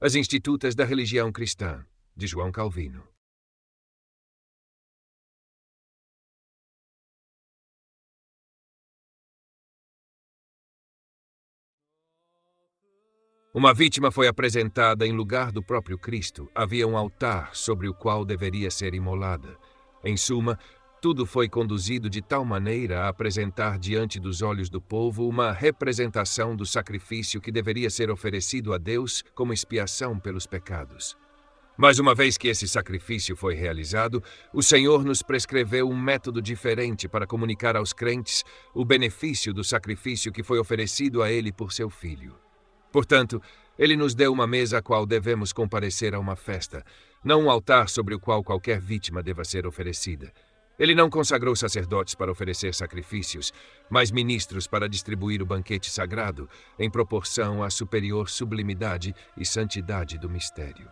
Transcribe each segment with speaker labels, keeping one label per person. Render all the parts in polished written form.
Speaker 1: As Institutas da Religião Cristã, de João Calvino. Uma vítima foi apresentada em lugar do próprio Cristo. Havia um altar sobre o qual deveria ser imolada. Em suma, tudo foi conduzido de tal maneira a apresentar diante dos olhos do povo uma representação do sacrifício que deveria ser oferecido a Deus como expiação pelos pecados. Mas uma vez que esse sacrifício foi realizado, o Senhor nos prescreveu um método diferente para comunicar aos crentes o benefício do sacrifício que foi oferecido a Ele por seu Filho. Portanto, Ele nos deu uma mesa a qual devemos comparecer a uma festa, não um altar sobre o qual qualquer vítima deva ser oferecida. Ele não consagrou sacerdotes para oferecer sacrifícios, mas ministros para distribuir o banquete sagrado, em proporção à superior sublimidade e santidade do mistério.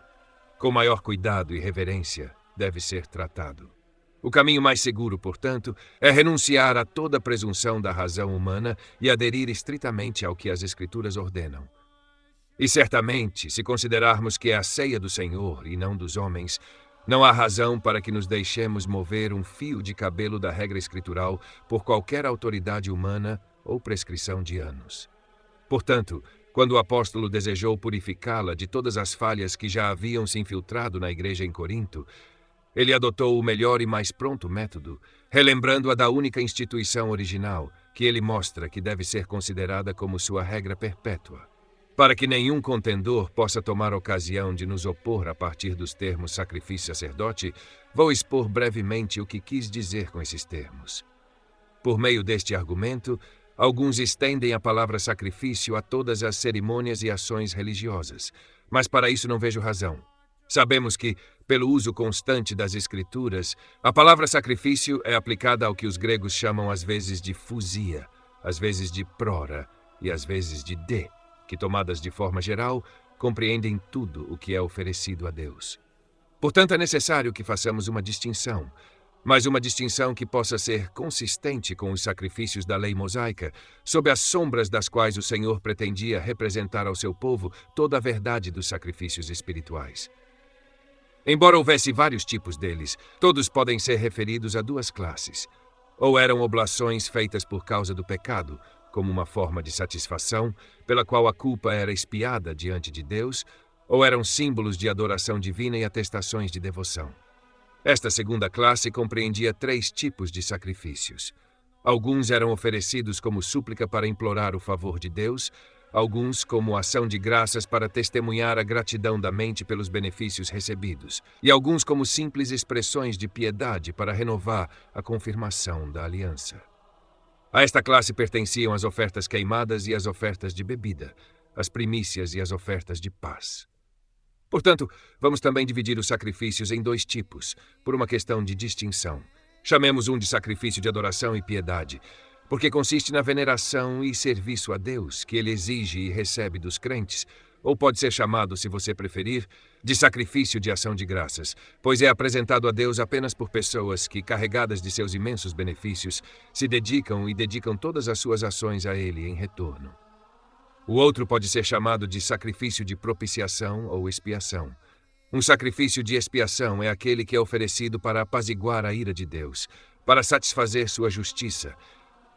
Speaker 1: Com maior cuidado e reverência deve ser tratado. O caminho mais seguro, portanto, é renunciar a toda presunção da razão humana e aderir estritamente ao que as Escrituras ordenam. E certamente, se considerarmos que é a ceia do Senhor e não dos homens, não há razão para que nos deixemos mover um fio de cabelo da regra escritural por qualquer autoridade humana ou prescrição de anos. Portanto, quando o apóstolo desejou purificá-la de todas as falhas que já haviam se infiltrado na igreja em Corinto, ele adotou o melhor e mais pronto método, relembrando-a da única instituição original, que ele mostra que deve ser considerada como sua regra perpétua. Para que nenhum contendor possa tomar ocasião de nos opor a partir dos termos sacrifício e sacerdote, vou expor brevemente o que quis dizer com esses termos. Por meio deste argumento, alguns estendem a palavra sacrifício a todas as cerimônias e ações religiosas, mas para isso não vejo razão. Sabemos que, pelo uso constante das Escrituras, a palavra sacrifício é aplicada ao que os gregos chamam às vezes de fusia, às vezes de prora e às vezes de de, que, tomadas de forma geral, compreendem tudo o que é oferecido a Deus. Portanto, é necessário que façamos uma distinção, mas uma distinção que possa ser consistente com os sacrifícios da lei mosaica, sob as sombras das quais o Senhor pretendia representar ao seu povo toda a verdade dos sacrifícios espirituais. Embora houvesse vários tipos deles, todos podem ser referidos a duas classes. Ou eram oblações feitas por causa do pecado, como uma forma de satisfação, pela qual a culpa era expiada diante de Deus, ou eram símbolos de adoração divina e atestações de devoção. Esta segunda classe compreendia 3 tipos de sacrifícios. Alguns eram oferecidos como súplica para implorar o favor de Deus, alguns como ação de graças para testemunhar a gratidão da mente pelos benefícios recebidos, e alguns como simples expressões de piedade para renovar a confirmação da aliança. A esta classe pertenciam as ofertas queimadas e as ofertas de bebida, as primícias e as ofertas de paz. Portanto, vamos também dividir os sacrifícios em 2 tipos, por uma questão de distinção. Chamemos um de sacrifício de adoração e piedade, porque consiste na veneração e serviço a Deus que ele exige e recebe dos crentes, ou pode ser chamado, se você preferir, de sacrifício de ação de graças, pois é apresentado a Deus apenas por pessoas que, carregadas de seus imensos benefícios, se dedicam e dedicam todas as suas ações a Ele em retorno. O outro pode ser chamado de sacrifício de propiciação ou expiação. Um sacrifício de expiação é aquele que é oferecido para apaziguar a ira de Deus, para satisfazer sua justiça,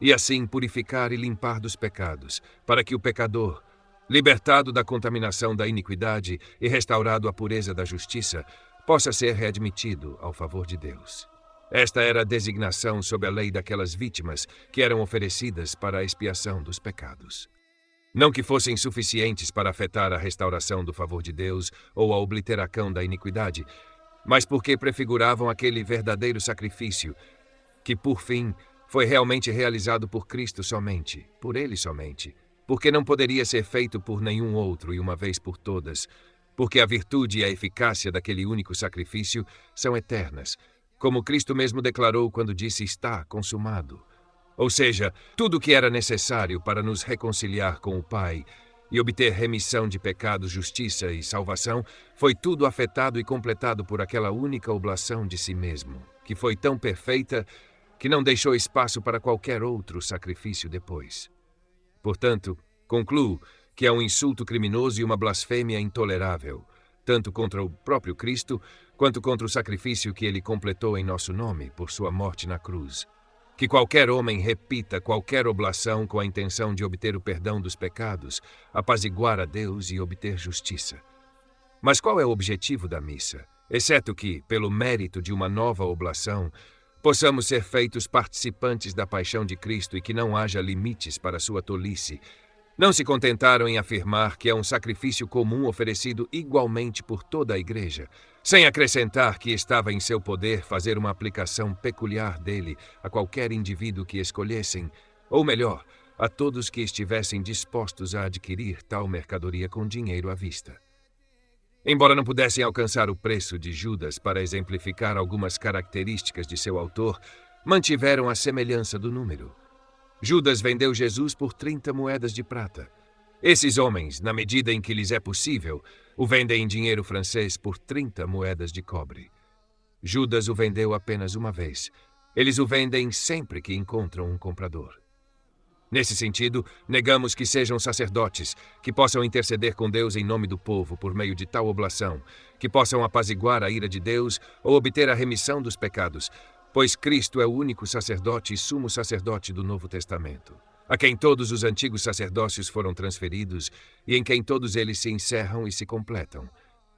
Speaker 1: e assim purificar e limpar dos pecados, para que o pecador, libertado da contaminação da iniquidade e restaurado à pureza da justiça, possa ser readmitido ao favor de Deus. Esta era a designação sob a lei daquelas vítimas que eram oferecidas para a expiação dos pecados. Não que fossem suficientes para afetar a restauração do favor de Deus ou a obliteração da iniquidade, mas porque prefiguravam aquele verdadeiro sacrifício que, por fim, foi realmente realizado por Cristo somente, por Ele somente, porque não poderia ser feito por nenhum outro e uma vez por todas, porque a virtude e a eficácia daquele único sacrifício são eternas, como Cristo mesmo declarou quando disse está consumado. Ou seja, tudo o que era necessário para nos reconciliar com o Pai e obter remissão de pecados, justiça e salvação, foi tudo afetado e completado por aquela única oblação de si mesmo, que foi tão perfeita que não deixou espaço para qualquer outro sacrifício depois. Portanto, concluo que é um insulto criminoso e uma blasfêmia intolerável, tanto contra o próprio Cristo, quanto contra o sacrifício que ele completou em nosso nome por sua morte na cruz. Que qualquer homem repita qualquer oblação com a intenção de obter o perdão dos pecados, apaziguar a Deus e obter justiça. Mas qual é o objetivo da missa? Exceto que, pelo mérito de uma nova oblação, possamos ser feitos participantes da paixão de Cristo e que não haja limites para sua tolice. Não se contentaram em afirmar que é um sacrifício comum oferecido igualmente por toda a Igreja, sem acrescentar que estava em seu poder fazer uma aplicação peculiar dele a qualquer indivíduo que escolhessem, ou melhor, a todos que estivessem dispostos a adquirir tal mercadoria com dinheiro à vista. Embora não pudessem alcançar o preço de Judas para exemplificar algumas características de seu autor, mantiveram a semelhança do número. Judas vendeu Jesus por 30 moedas de prata. Esses homens, na medida em que lhes é possível, o vendem em dinheiro francês por 30 moedas de cobre. Judas o vendeu apenas uma vez. Eles o vendem sempre que encontram um comprador. Nesse sentido, negamos que sejam sacerdotes, que possam interceder com Deus em nome do povo por meio de tal oblação, que possam apaziguar a ira de Deus ou obter a remissão dos pecados, pois Cristo é o único sacerdote e sumo sacerdote do Novo Testamento, a quem todos os antigos sacerdócios foram transferidos e em quem todos eles se encerram e se completam.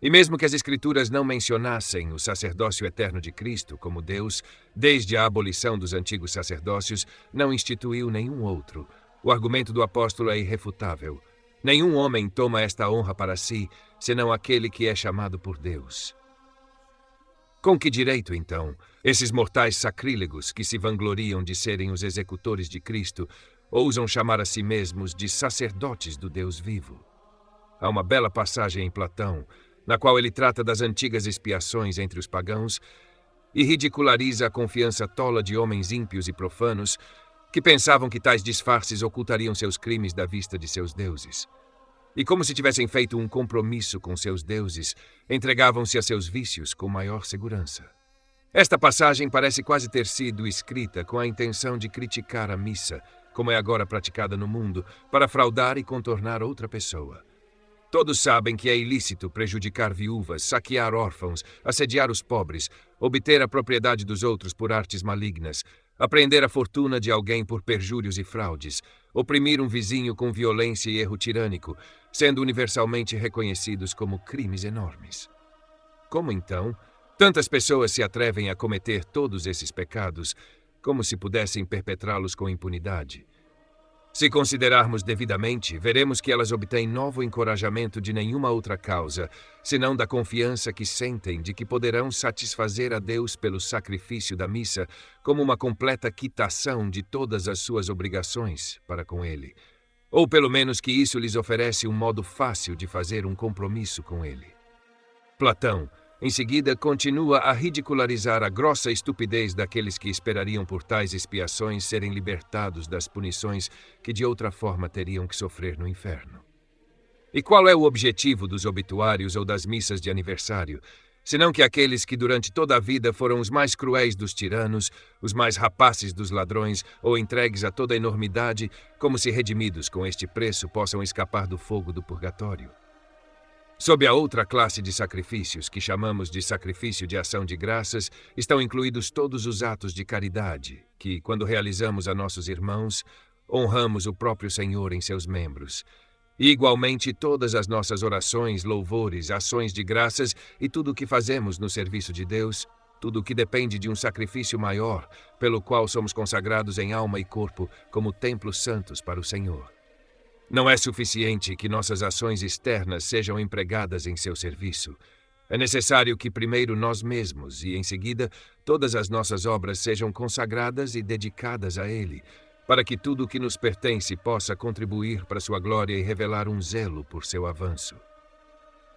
Speaker 1: E mesmo que as Escrituras não mencionassem o sacerdócio eterno de Cristo como Deus, desde a abolição dos antigos sacerdócios, não instituiu nenhum outro. O argumento do apóstolo é irrefutável. Nenhum homem toma esta honra para si, senão aquele que é chamado por Deus. Com que direito, então, esses mortais sacrílegos que se vangloriam de serem os executores de Cristo ousam chamar a si mesmos de sacerdotes do Deus vivo? Há uma bela passagem em Platão, na qual ele trata das antigas expiações entre os pagãos e ridiculariza a confiança tola de homens ímpios e profanos que pensavam que tais disfarces ocultariam seus crimes da vista de seus deuses. E como se tivessem feito um compromisso com seus deuses, entregavam-se a seus vícios com maior segurança. Esta passagem parece quase ter sido escrita com a intenção de criticar a missa, como é agora praticada no mundo, para fraudar e contornar outra pessoa. Todos sabem que é ilícito prejudicar viúvas, saquear órfãos, assediar os pobres, obter a propriedade dos outros por artes malignas, apreender a fortuna de alguém por perjúrios e fraudes, oprimir um vizinho com violência e erro tirânico, sendo universalmente reconhecidos como crimes enormes. Como então, tantas pessoas se atrevem a cometer todos esses pecados, como se pudessem perpetrá-los com impunidade? Se considerarmos devidamente, veremos que elas obtêm novo encorajamento de nenhuma outra causa, senão da confiança que sentem de que poderão satisfazer a Deus pelo sacrifício da missa, como uma completa quitação de todas as suas obrigações para com Ele. Ou pelo menos que isso lhes oferece um modo fácil de fazer um compromisso com Ele. Platão, em seguida, continua a ridicularizar a grossa estupidez daqueles que esperariam por tais expiações serem libertados das punições que de outra forma teriam que sofrer no inferno. E qual é o objetivo dos obituários ou das missas de aniversário, senão que aqueles que durante toda a vida foram os mais cruéis dos tiranos, os mais rapaces dos ladrões ou entregues a toda a enormidade, como se redimidos com este preço possam escapar do fogo do purgatório? Sob a outra classe de sacrifícios, que chamamos de sacrifício de ação de graças, estão incluídos todos os atos de caridade, que, quando realizamos a nossos irmãos, honramos o próprio Senhor em seus membros. E, igualmente, todas as nossas orações, louvores, ações de graças e tudo o que fazemos no serviço de Deus, tudo o que depende de um sacrifício maior, pelo qual somos consagrados em alma e corpo como templos santos para o Senhor. Não é suficiente que nossas ações externas sejam empregadas em seu serviço. É necessário que primeiro nós mesmos e, em seguida, todas as nossas obras sejam consagradas e dedicadas a Ele, para que tudo o que nos pertence possa contribuir para sua glória e revelar um zelo por seu avanço.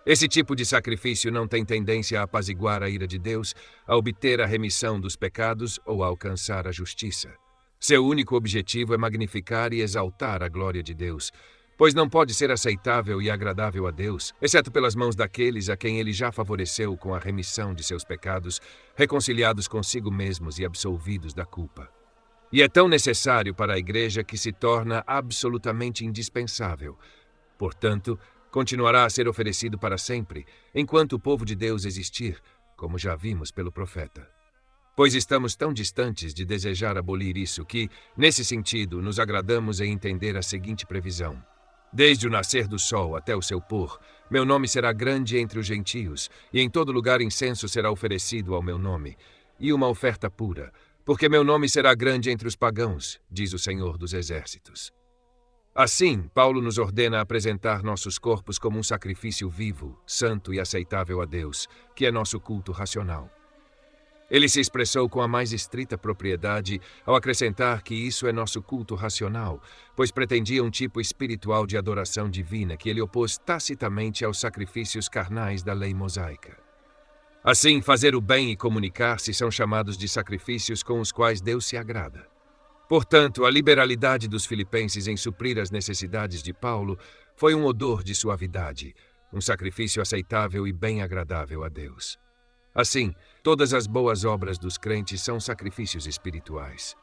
Speaker 1: Esse tipo de sacrifício não tem tendência a apaziguar a ira de Deus, a obter a remissão dos pecados ou a alcançar a justiça. Seu único objetivo é magnificar e exaltar a glória de Deus, pois não pode ser aceitável e agradável a Deus, exceto pelas mãos daqueles a quem Ele já favoreceu com a remissão de seus pecados, reconciliados consigo mesmos e absolvidos da culpa. E é tão necessário para a Igreja que se torna absolutamente indispensável. Portanto, continuará a ser oferecido para sempre, enquanto o povo de Deus existir, como já vimos pelo profeta. Pois estamos tão distantes de desejar abolir isso que, nesse sentido, nos agradamos em entender a seguinte previsão. Desde o nascer do sol até o seu pôr, meu nome será grande entre os gentios, e em todo lugar incenso será oferecido ao meu nome, e uma oferta pura, porque meu nome será grande entre os pagãos, diz o Senhor dos Exércitos. Assim, Paulo nos ordena apresentar nossos corpos como um sacrifício vivo, santo e aceitável a Deus, que é nosso culto racional. Ele se expressou com a mais estrita propriedade ao acrescentar que isso é nosso culto racional, pois pretendia um tipo espiritual de adoração divina que ele opôs tacitamente aos sacrifícios carnais da lei mosaica. Assim, fazer o bem e comunicar-se são chamados de sacrifícios com os quais Deus se agrada. Portanto, a liberalidade dos filipenses em suprir as necessidades de Paulo foi um odor de suavidade, um sacrifício aceitável e bem agradável a Deus. Assim, todas as boas obras dos crentes são sacrifícios espirituais.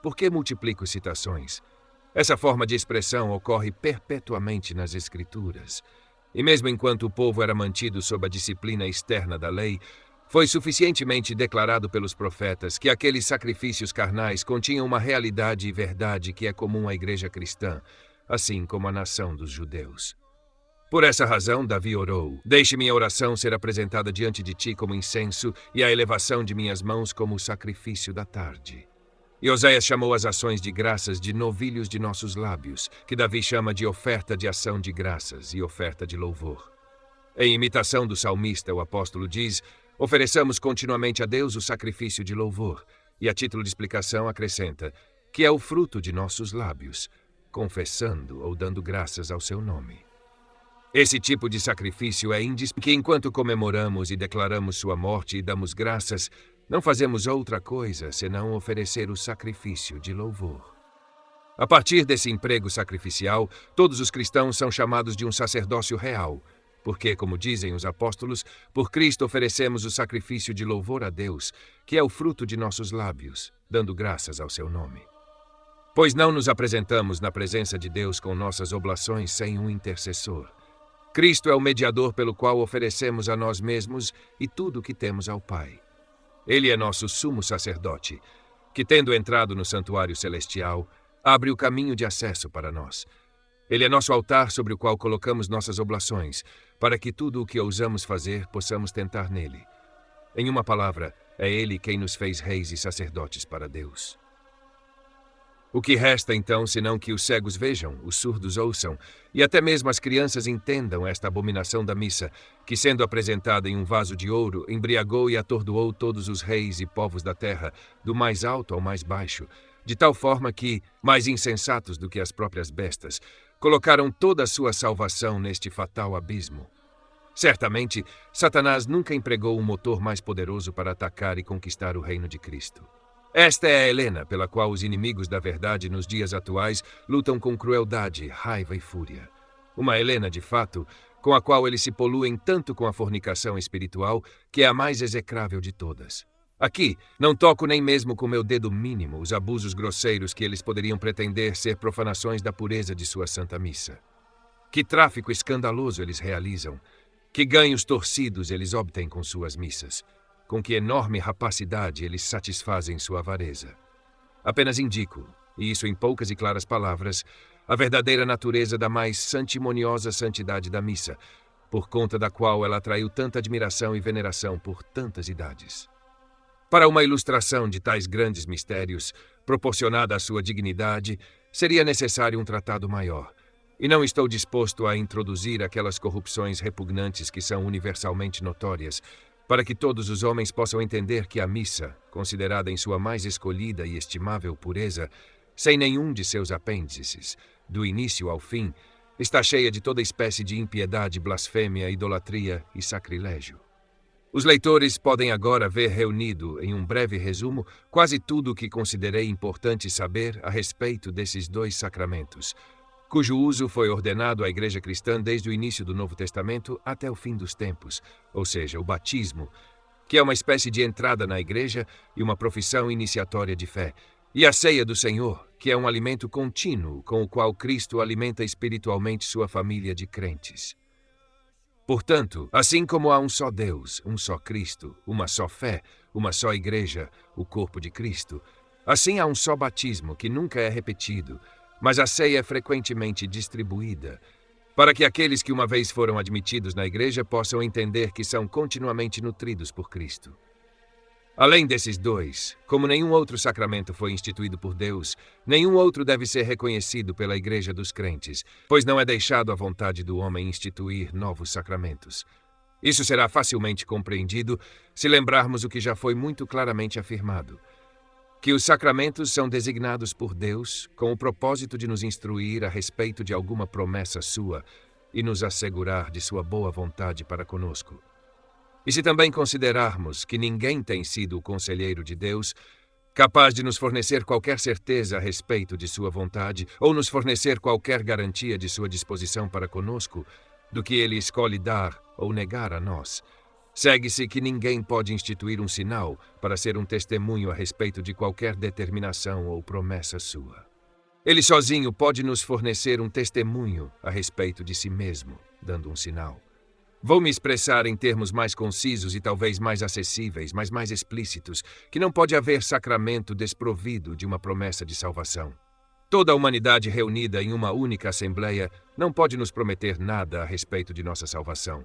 Speaker 1: Por que multiplico citações? Essa forma de expressão ocorre perpetuamente nas Escrituras. E mesmo enquanto o povo era mantido sob a disciplina externa da lei, foi suficientemente declarado pelos profetas que aqueles sacrifícios carnais continham uma realidade e verdade que é comum à igreja cristã, assim como à nação dos judeus. Por essa razão, Davi orou: deixe minha oração ser apresentada diante de ti como incenso e a elevação de minhas mãos como o sacrifício da tarde. E Oséias chamou as ações de graças de novilhos de nossos lábios, que Davi chama de oferta de ação de graças e oferta de louvor. Em imitação do salmista, o apóstolo diz: ofereçamos continuamente a Deus o sacrifício de louvor, e a título de explicação acrescenta, que é o fruto de nossos lábios, confessando ou dando graças ao seu nome. Esse tipo de sacrifício é indispensável, que enquanto comemoramos e declaramos sua morte e damos graças, não fazemos outra coisa senão oferecer o sacrifício de louvor. A partir desse emprego sacrificial, todos os cristãos são chamados de um sacerdócio real, porque, como dizem os apóstolos, por Cristo oferecemos o sacrifício de louvor a Deus, que é o fruto de nossos lábios, dando graças ao seu nome. Pois não nos apresentamos na presença de Deus com nossas oblações sem um intercessor. Cristo é o mediador pelo qual oferecemos a nós mesmos e tudo o que temos ao Pai. Ele é nosso sumo sacerdote, que, tendo entrado no santuário celestial, abre o caminho de acesso para nós. Ele é nosso altar sobre o qual colocamos nossas oblações, para que tudo o que ousamos fazer possamos tentar nele. Em uma palavra, é ele quem nos fez reis e sacerdotes para Deus. O que resta, então, senão que os cegos vejam, os surdos ouçam, e até mesmo as crianças entendam esta abominação da missa, que, sendo apresentada em um vaso de ouro, embriagou e atordoou todos os reis e povos da terra, do mais alto ao mais baixo, de tal forma que, mais insensatos do que as próprias bestas, colocaram toda a sua salvação neste fatal abismo. Certamente, Satanás nunca empregou um motor mais poderoso para atacar e conquistar o reino de Cristo. Esta é a Helena pela qual os inimigos da verdade nos dias atuais lutam com crueldade, raiva e fúria. Uma Helena, de fato, com a qual eles se poluem tanto com a fornicação espiritual, que é a mais execrável de todas. Aqui, não toco nem mesmo com meu dedo mínimo os abusos grosseiros que eles poderiam pretender ser profanações da pureza de sua santa missa. Que tráfico escandaloso eles realizam, que ganhos torcidos eles obtêm com suas missas. Com que enorme rapacidade eles satisfazem sua avareza. Apenas indico, e isso em poucas e claras palavras, a verdadeira natureza da mais santimoniosa santidade da missa, por conta da qual ela atraiu tanta admiração e veneração por tantas idades. Para uma ilustração de tais grandes mistérios, proporcionada à sua dignidade, seria necessário um tratado maior, e não estou disposto a introduzir aquelas corrupções repugnantes que são universalmente notórias, para que todos os homens possam entender que a missa, considerada em sua mais escolhida e estimável pureza, sem nenhum de seus apêndices, do início ao fim, está cheia de toda espécie de impiedade, blasfêmia, idolatria e sacrilégio. Os leitores podem agora ver reunido, em um breve resumo, quase tudo o que considerei importante saber a respeito desses dois sacramentos, cujo uso foi ordenado à Igreja Cristã desde o início do Novo Testamento até o fim dos tempos, ou seja, o batismo, que é uma espécie de entrada na Igreja e uma profissão iniciatória de fé, e a ceia do Senhor, que é um alimento contínuo com o qual Cristo alimenta espiritualmente sua família de crentes. Portanto, assim como há um só Deus, um só Cristo, uma só fé, uma só igreja, o corpo de Cristo, assim há um só batismo que nunca é repetido, mas a ceia é frequentemente distribuída, para que aqueles que uma vez foram admitidos na igreja possam entender que são continuamente nutridos por Cristo. Além desses dois, como nenhum outro sacramento foi instituído por Deus, nenhum outro deve ser reconhecido pela Igreja dos crentes, pois não é deixado à vontade do homem instituir novos sacramentos. Isso será facilmente compreendido se lembrarmos o que já foi muito claramente afirmado, que os sacramentos são designados por Deus com o propósito de nos instruir a respeito de alguma promessa sua e nos assegurar de sua boa vontade para conosco. E se também considerarmos que ninguém tem sido o conselheiro de Deus, capaz de nos fornecer qualquer certeza a respeito de sua vontade, ou nos fornecer qualquer garantia de sua disposição para conosco, do que ele escolhe dar ou negar a nós, segue-se que ninguém pode instituir um sinal para ser um testemunho a respeito de qualquer determinação ou promessa sua. Ele sozinho pode nos fornecer um testemunho a respeito de si mesmo, dando um sinal. Vou me expressar em termos mais concisos e talvez mais acessíveis, mas mais explícitos, que não pode haver sacramento desprovido de uma promessa de salvação. Toda a humanidade reunida em uma única assembleia não pode nos prometer nada a respeito de nossa salvação.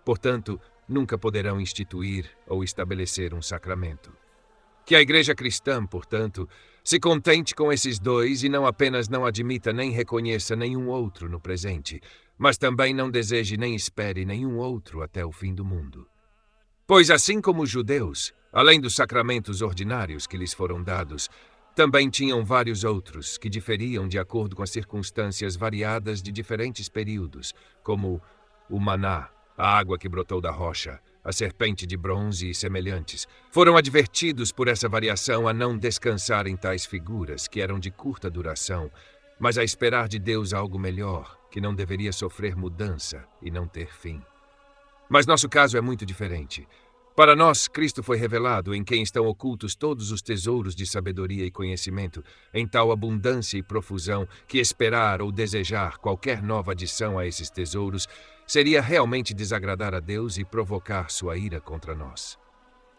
Speaker 1: Portanto, nunca poderão instituir ou estabelecer um sacramento. Que a Igreja cristã, portanto, se contente com esses dois e não apenas não admita nem reconheça nenhum outro no presente, mas também não deseje nem espere nenhum outro até o fim do mundo. Pois assim como os judeus, além dos sacramentos ordinários que lhes foram dados, também tinham vários outros que diferiam de acordo com as circunstâncias variadas de diferentes períodos, como o maná, a água que brotou da rocha, a serpente de bronze e semelhantes, foram advertidos por essa variação a não descansar em tais figuras, que eram de curta duração, mas a esperar de Deus algo melhor, que não deveria sofrer mudança e não ter fim. Mas nosso caso é muito diferente. Para nós, Cristo foi revelado, em quem estão ocultos todos os tesouros de sabedoria e conhecimento, em tal abundância e profusão que esperar ou desejar qualquer nova adição a esses tesouros seria realmente desagradar a Deus e provocar sua ira contra nós.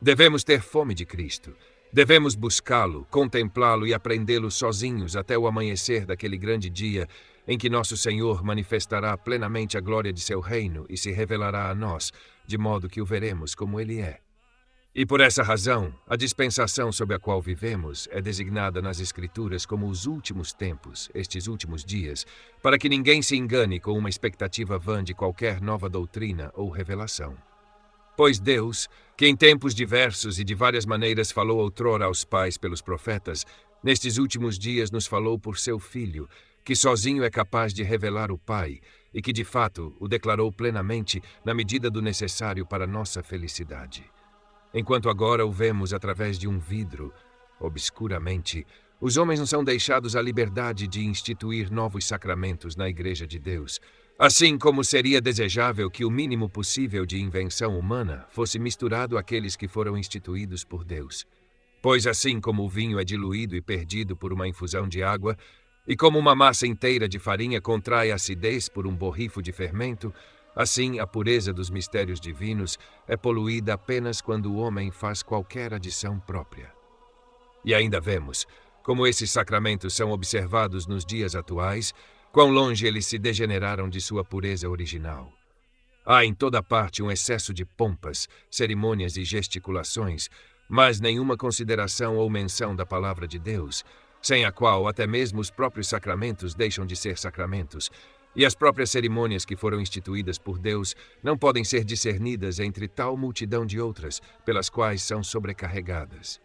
Speaker 1: Devemos ter fome de Cristo. Devemos buscá-lo, contemplá-lo e aprendê-lo sozinhos até o amanhecer daquele grande dia em que nosso Senhor manifestará plenamente a glória de seu reino e se revelará a nós, de modo que o veremos como ele é. E por essa razão, a dispensação sob a qual vivemos é designada nas Escrituras como os últimos tempos, estes últimos dias, para que ninguém se engane com uma expectativa vã de qualquer nova doutrina ou revelação. Pois Deus, que em tempos diversos e de várias maneiras falou outrora aos pais pelos profetas, nestes últimos dias nos falou por seu Filho, que sozinho é capaz de revelar o Pai e que de fato o declarou plenamente na medida do necessário para nossa felicidade. Enquanto agora o vemos através de um vidro, obscuramente, os homens não são deixados à liberdade de instituir novos sacramentos na Igreja de Deus, assim como seria desejável que o mínimo possível de invenção humana fosse misturado àqueles que foram instituídos por Deus. Pois assim como o vinho é diluído e perdido por uma infusão de água, e como uma massa inteira de farinha contrai acidez por um borrifo de fermento, assim a pureza dos mistérios divinos é poluída apenas quando o homem faz qualquer adição própria. E ainda vemos, como esses sacramentos são observados nos dias atuais, quão longe eles se degeneraram de sua pureza original. Há em toda parte um excesso de pompas, cerimônias e gesticulações, mas nenhuma consideração ou menção da palavra de Deus, sem a qual até mesmo os próprios sacramentos deixam de ser sacramentos, e as próprias cerimônias que foram instituídas por Deus não podem ser discernidas entre tal multidão de outras, pelas quais são sobrecarregadas.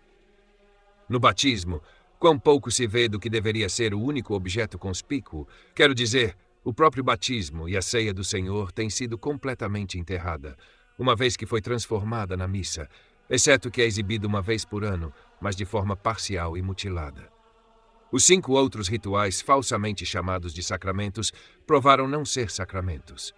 Speaker 1: No batismo, quão pouco se vê do que deveria ser o único objeto conspícuo, quero dizer, o próprio batismo e a ceia do Senhor têm sido completamente enterrada, uma vez que foi transformada na missa, exceto que é exibida uma vez por ano, mas de forma parcial e mutilada. Os 5 outros rituais falsamente chamados de sacramentos provaram não ser sacramentos.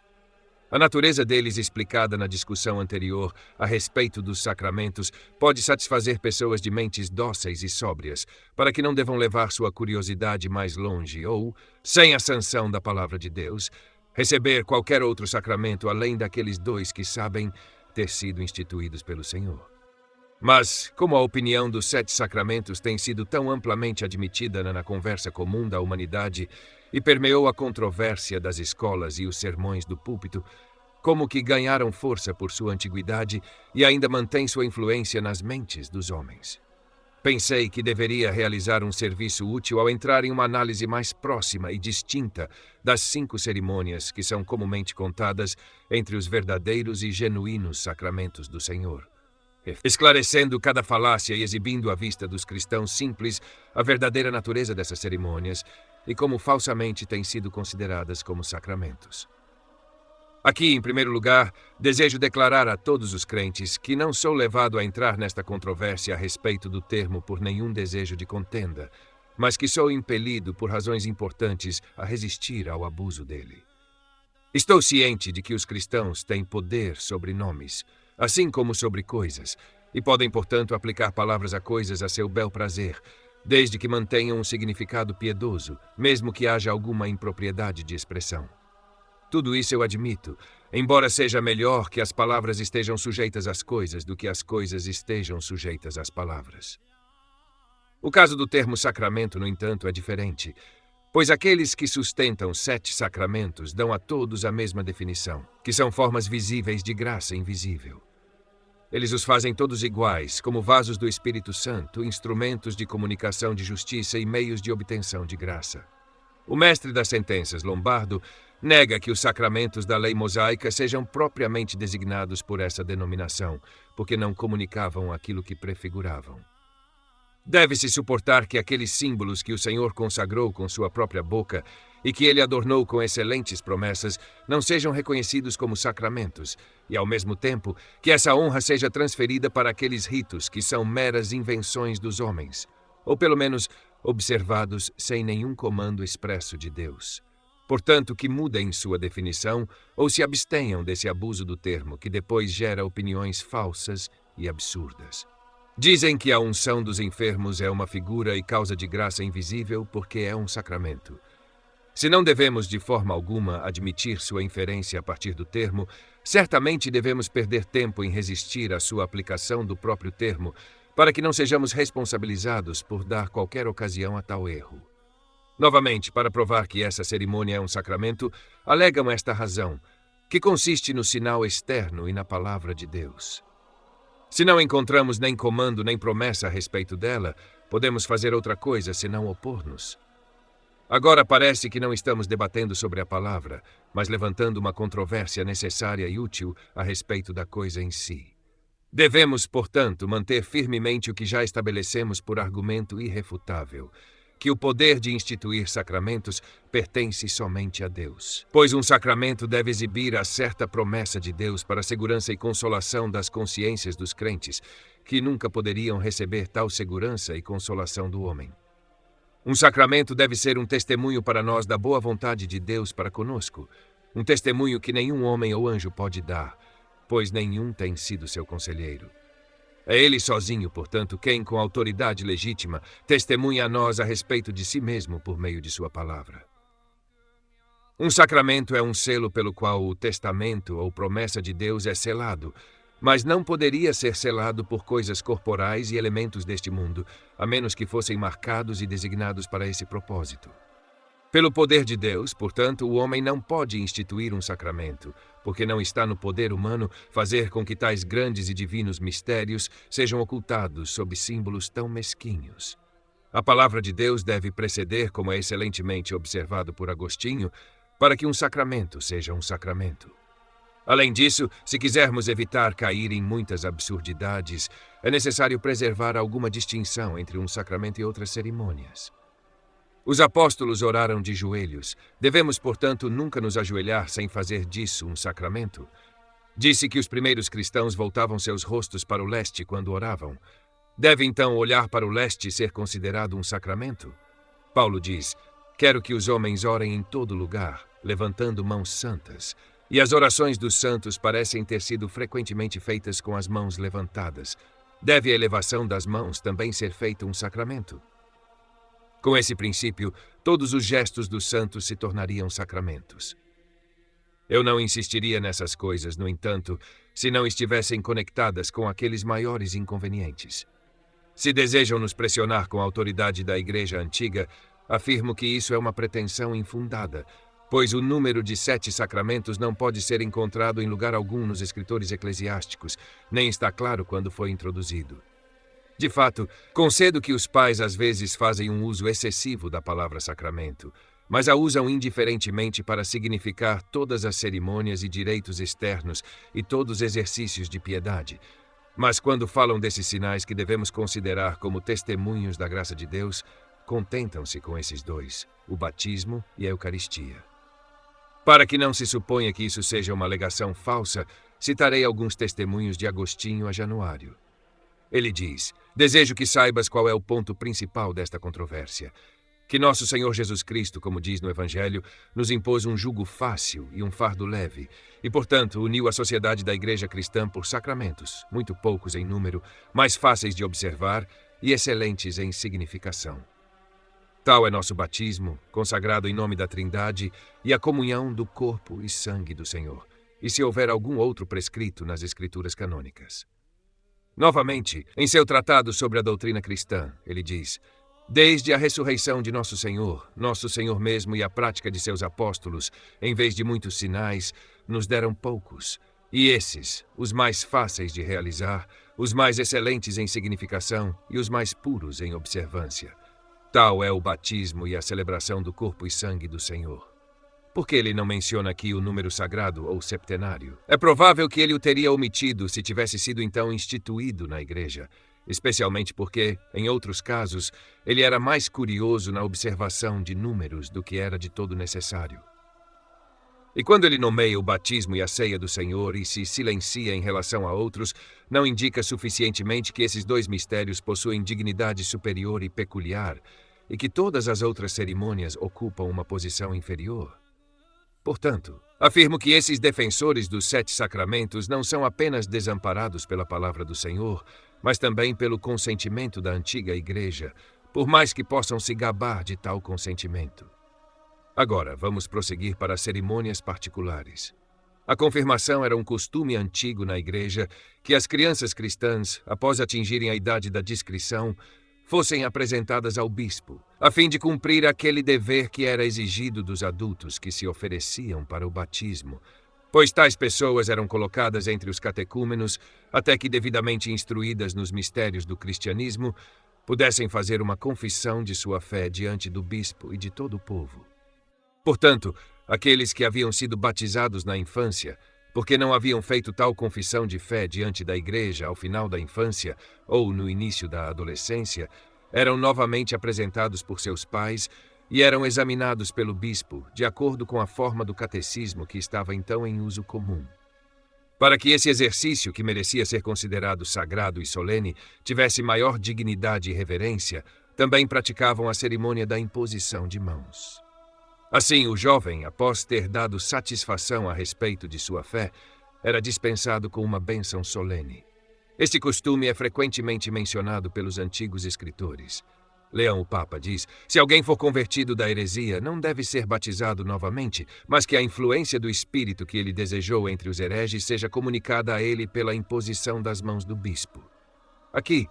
Speaker 1: A natureza deles, explicada na discussão anterior a respeito dos sacramentos, pode satisfazer pessoas de mentes dóceis e sóbrias, para que não devam levar sua curiosidade mais longe ou, sem a sanção da palavra de Deus, receber qualquer outro sacramento além daqueles 2 que sabem ter sido instituídos pelo Senhor. Mas, como a opinião dos 7 sacramentos tem sido tão amplamente admitida na conversa comum da humanidade e permeou a controvérsia das escolas e os sermões do púlpito, como que ganharam força por sua antiguidade e ainda mantém sua influência nas mentes dos homens. Pensei que deveria realizar um serviço útil ao entrar em uma análise mais próxima e distinta das 5 cerimônias que são comumente contadas entre os verdadeiros e genuínos sacramentos do Senhor, esclarecendo cada falácia e exibindo à vista dos cristãos simples a verdadeira natureza dessas cerimônias e como falsamente têm sido consideradas como sacramentos. Aqui, em primeiro lugar, desejo declarar a todos os crentes que não sou levado a entrar nesta controvérsia a respeito do termo por nenhum desejo de contenda, mas que sou impelido por razões importantes a resistir ao abuso dele. Estou ciente de que os cristãos têm poder sobre nomes, assim como sobre coisas, e podem, portanto, aplicar palavras a coisas a seu bel prazer, desde que mantenham um significado piedoso, mesmo que haja alguma impropriedade de expressão. Tudo isso eu admito, embora seja melhor que as palavras estejam sujeitas às coisas do que as coisas estejam sujeitas às palavras. O caso do termo sacramento, no entanto, é diferente, pois aqueles que sustentam 7 sacramentos dão a todos a mesma definição, que são formas visíveis de graça invisível. Eles os fazem todos iguais, como vasos do Espírito Santo, instrumentos de comunicação de justiça e meios de obtenção de graça. O mestre das sentenças, Lombardo, nega que os sacramentos da lei mosaica sejam propriamente designados por essa denominação, porque não comunicavam aquilo que prefiguravam. Deve-se suportar que aqueles símbolos que o Senhor consagrou com sua própria boca e que ele adornou com excelentes promessas não sejam reconhecidos como sacramentos, e, ao mesmo tempo, que essa honra seja transferida para aqueles ritos que são meras invenções dos homens, ou pelo menos observados sem nenhum comando expresso de Deus. Portanto, que mudem sua definição ou se abstenham desse abuso do termo, que depois gera opiniões falsas e absurdas. Dizem que a unção dos enfermos é uma figura e causa de graça invisível porque é um sacramento. Se não devemos de forma alguma admitir sua inferência a partir do termo, certamente devemos perder tempo em resistir à sua aplicação do próprio termo, para que não sejamos responsabilizados por dar qualquer ocasião a tal erro. Novamente, para provar que essa cerimônia é um sacramento, alegam esta razão, que consiste no sinal externo e na palavra de Deus. Se não encontramos nem comando nem promessa a respeito dela, podemos fazer outra coisa senão opor-nos. Agora parece que não estamos debatendo sobre a palavra, mas levantando uma controvérsia necessária e útil a respeito da coisa em si. Devemos, portanto, manter firmemente o que já estabelecemos por argumento irrefutável, que o poder de instituir sacramentos pertence somente a Deus. Pois um sacramento deve exibir a certa promessa de Deus para a segurança e consolação das consciências dos crentes, que nunca poderiam receber tal segurança e consolação do homem. Um sacramento deve ser um testemunho para nós da boa vontade de Deus para conosco, um testemunho que nenhum homem ou anjo pode dar, pois nenhum tem sido seu conselheiro. É ele sozinho, portanto, quem, com autoridade legítima, testemunha a nós a respeito de si mesmo por meio de sua palavra. Um sacramento é um selo pelo qual o testamento ou promessa de Deus é selado, mas não poderia ser selado por coisas corporais e elementos deste mundo, a menos que fossem marcados e designados para esse propósito. Pelo poder de Deus, portanto, o homem não pode instituir um sacramento, porque não está no poder humano fazer com que tais grandes e divinos mistérios sejam ocultados sob símbolos tão mesquinhos. A palavra de Deus deve preceder, como é excelentemente observado por Agostinho, para que um sacramento seja um sacramento. Além disso, se quisermos evitar cair em muitas absurdidades, é necessário preservar alguma distinção entre um sacramento e outras cerimônias. Os apóstolos oraram de joelhos. Devemos, portanto, nunca nos ajoelhar sem fazer disso um sacramento. Disse que os primeiros cristãos voltavam seus rostos para o leste quando oravam. Deve, então, olhar para o leste ser considerado um sacramento? Paulo diz: quero que os homens orem em todo lugar, levantando mãos santas. E as orações dos santos parecem ter sido frequentemente feitas com as mãos levantadas. Deve a elevação das mãos também ser feito um sacramento? Com esse princípio, todos os gestos dos santos se tornariam sacramentos. Eu não insistiria nessas coisas, no entanto, se não estivessem conectadas com aqueles maiores inconvenientes. Se desejam nos pressionar com a autoridade da Igreja Antiga, afirmo que isso é uma pretensão infundada, pois o número de 7 sacramentos não pode ser encontrado em lugar algum nos escritores eclesiásticos, nem está claro quando foi introduzido. De fato, concedo que os pais às vezes fazem um uso excessivo da palavra sacramento, mas a usam indiferentemente para significar todas as cerimônias e direitos externos e todos os exercícios de piedade. Mas quando falam desses sinais que devemos considerar como testemunhos da graça de Deus, contentam-se com esses dois, o batismo e a Eucaristia. Para que não se suponha que isso seja uma alegação falsa, citarei alguns testemunhos de Agostinho a Januário. Ele diz: desejo que saibas qual é o ponto principal desta controvérsia. Que nosso Senhor Jesus Cristo, como diz no Evangelho, nos impôs um jugo fácil e um fardo leve, e, portanto, uniu a sociedade da Igreja cristã por sacramentos, muito poucos em número, mais fáceis de observar e excelentes em significação. Tal é nosso batismo, consagrado em nome da Trindade, e a comunhão do corpo e sangue do Senhor, e se houver algum outro prescrito nas Escrituras canônicas. Novamente, em seu tratado sobre a doutrina cristã, ele diz: desde a ressurreição de nosso Senhor mesmo e a prática de seus apóstolos, em vez de muitos sinais, nos deram poucos, e esses, os mais fáceis de realizar, os mais excelentes em significação e os mais puros em observância. Tal é o batismo e a celebração do corpo e sangue do Senhor. Por que ele não menciona aqui o número sagrado ou septenário? É provável que ele o teria omitido se tivesse sido então instituído na Igreja, especialmente porque, em outros casos, ele era mais curioso na observação de números do que era de todo necessário. E quando ele nomeia o batismo e a ceia do Senhor e se silencia em relação a outros, não indica suficientemente que esses dois mistérios possuem dignidade superior e peculiar, e que todas as outras cerimônias ocupam uma posição inferior. Portanto, afirmo que esses defensores dos 7 sacramentos não são apenas desamparados pela palavra do Senhor, mas também pelo consentimento da antiga Igreja, por mais que possam se gabar de tal consentimento. Agora, vamos prosseguir para as cerimônias particulares. A confirmação era um costume antigo na Igreja que as crianças cristãs, após atingirem a idade da discrição, fossem apresentadas ao bispo, a fim de cumprir aquele dever que era exigido dos adultos que se ofereciam para o batismo, pois tais pessoas eram colocadas entre os catecúmenos até que, devidamente instruídas nos mistérios do cristianismo, pudessem fazer uma confissão de sua fé diante do bispo e de todo o povo. Portanto, aqueles que haviam sido batizados na infância, porque não haviam feito tal confissão de fé diante da Igreja ao final da infância ou no início da adolescência, eram novamente apresentados por seus pais e eram examinados pelo bispo, de acordo com a forma do catecismo que estava então em uso comum. Para que esse exercício, que merecia ser considerado sagrado e solene, tivesse maior dignidade e reverência, também praticavam a cerimônia da imposição de mãos. Assim, o jovem, após ter dado satisfação a respeito de sua fé, era dispensado com uma bênção solene. Este costume é frequentemente mencionado pelos antigos escritores. Leão o Papa diz: se alguém for convertido da heresia, não deve ser batizado novamente, mas que a influência do Espírito que ele desejou entre os hereges seja comunicada a ele pela imposição das mãos do bispo. Aqui,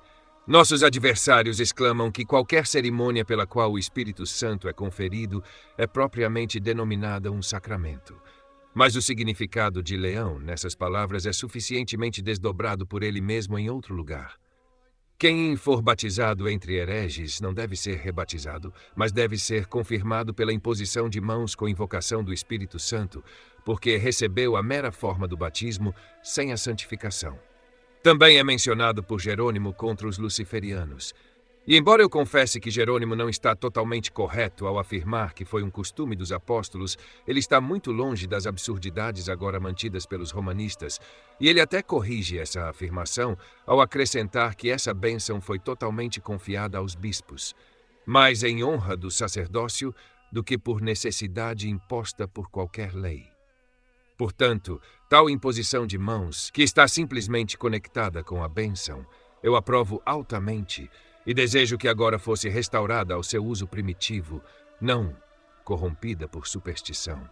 Speaker 1: nossos adversários exclamam que qualquer cerimônia pela qual o Espírito Santo é conferido é propriamente denominada um sacramento. Mas o significado de Leão nessas palavras é suficientemente desdobrado por ele mesmo em outro lugar. Quem for batizado entre hereges não deve ser rebatizado, mas deve ser confirmado pela imposição de mãos com invocação do Espírito Santo, porque recebeu a mera forma do batismo sem a santificação. Também é mencionado por Jerônimo contra os luciferianos. E embora eu confesse que Jerônimo não está totalmente correto ao afirmar que foi um costume dos apóstolos, ele está muito longe das absurdidades agora mantidas pelos romanistas, e ele até corrige essa afirmação ao acrescentar que essa bênção foi totalmente confiada aos bispos, mais em honra do sacerdócio do que por necessidade imposta por qualquer lei. Portanto, tal imposição de mãos, que está simplesmente conectada com a bênção, eu aprovo altamente e desejo que agora fosse restaurada ao seu uso primitivo, não corrompida por superstição.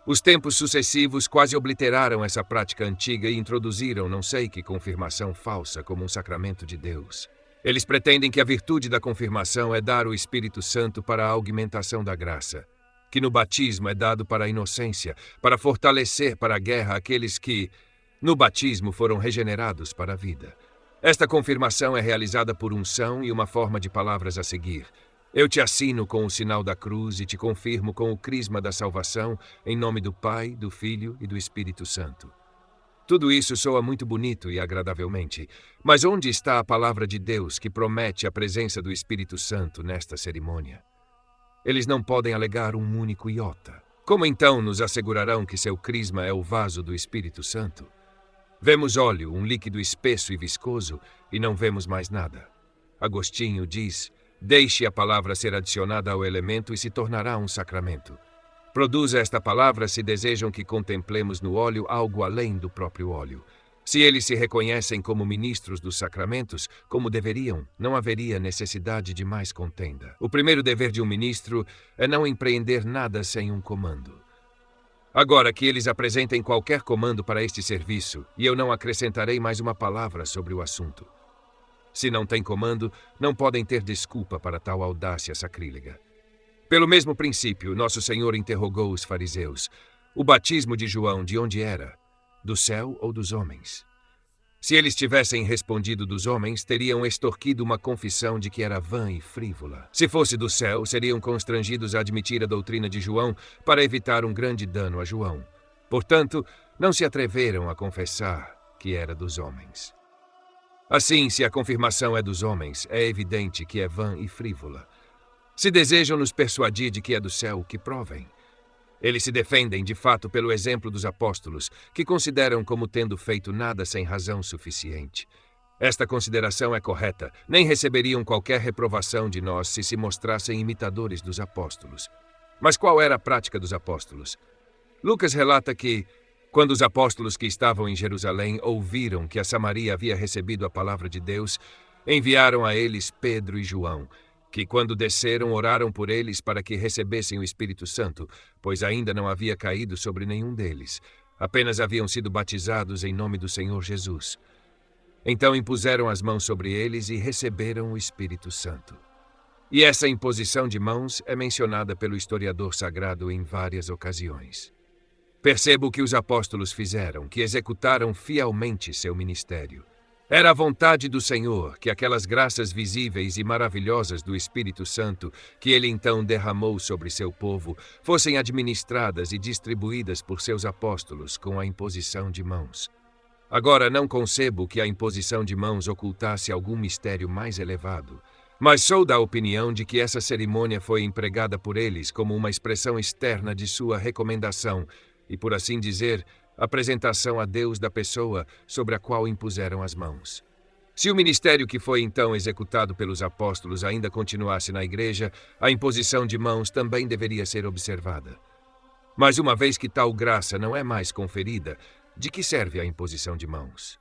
Speaker 1: Os tempos sucessivos quase obliteraram essa prática antiga e introduziram não sei que confirmação falsa como um sacramento de Deus. Eles pretendem que a virtude da confirmação é dar o Espírito Santo para a augmentação da graça, que no batismo é dado para a inocência, para fortalecer para a guerra aqueles que, no batismo, foram regenerados para a vida. Esta confirmação é realizada por unção e uma forma de palavras a seguir. Eu te assino com o sinal da cruz e te confirmo com o crisma da salvação, em nome do Pai, do Filho e do Espírito Santo. Tudo isso soa muito bonito e agradavelmente, mas onde está a palavra de Deus que promete a presença do Espírito Santo nesta cerimônia? Eles não podem alegar um único iota. Como então nos assegurarão que seu crisma é o vaso do Espírito Santo? Vemos óleo, um líquido espesso e viscoso, e não vemos mais nada. Agostinho diz: deixe a palavra ser adicionada ao elemento e se tornará um sacramento. Produza esta palavra se desejam que contemplemos no óleo algo além do próprio óleo. Se eles se reconhecem como ministros dos sacramentos, como deveriam, não haveria necessidade de mais contenda. O primeiro dever de um ministro é não empreender nada sem um comando. Agora que eles apresentem qualquer comando para este serviço, e eu não acrescentarei mais uma palavra sobre o assunto. Se não tem comando, não podem ter desculpa para tal audácia sacrílega. Pelo mesmo princípio, nosso Senhor interrogou os fariseus: o batismo de João de onde era? Do céu ou dos homens? Se eles tivessem respondido dos homens, teriam extorquido uma confissão de que era vã e frívola. Se fosse do céu, seriam constrangidos a admitir a doutrina de João para evitar um grande dano a João. Portanto, não se atreveram a confessar que era dos homens. Assim, se a confirmação é dos homens, é evidente que é vã e frívola. Se desejam nos persuadir de que é do céu, que provem. Eles se defendem, de fato, pelo exemplo dos apóstolos, que consideram como tendo feito nada sem razão suficiente. Esta consideração é correta. Nem receberiam qualquer reprovação de nós se mostrassem imitadores dos apóstolos. Mas qual era a prática dos apóstolos? Lucas relata que, quando os apóstolos que estavam em Jerusalém ouviram que a Samaria havia recebido a palavra de Deus, enviaram a eles Pedro e João, que quando desceram oraram por eles para que recebessem o Espírito Santo, pois ainda não havia caído sobre nenhum deles. Apenas haviam sido batizados em nome do Senhor Jesus. Então impuseram as mãos sobre eles e receberam o Espírito Santo. E essa imposição de mãos é mencionada pelo historiador sagrado em várias ocasiões. Percebo o que os apóstolos fizeram, que executaram fielmente seu ministério. Era a vontade do Senhor que aquelas graças visíveis e maravilhosas do Espírito Santo, que ele então derramou sobre seu povo, fossem administradas e distribuídas por seus apóstolos com a imposição de mãos. Agora não concebo que a imposição de mãos ocultasse algum mistério mais elevado, mas sou da opinião de que essa cerimônia foi empregada por eles como uma expressão externa de sua recomendação e, por assim dizer, apresentação a Deus da pessoa sobre a qual impuseram as mãos. Se o ministério que foi então executado pelos apóstolos ainda continuasse na igreja, a imposição de mãos também deveria ser observada. Mas uma vez que tal graça não é mais conferida, de que serve a imposição de mãos?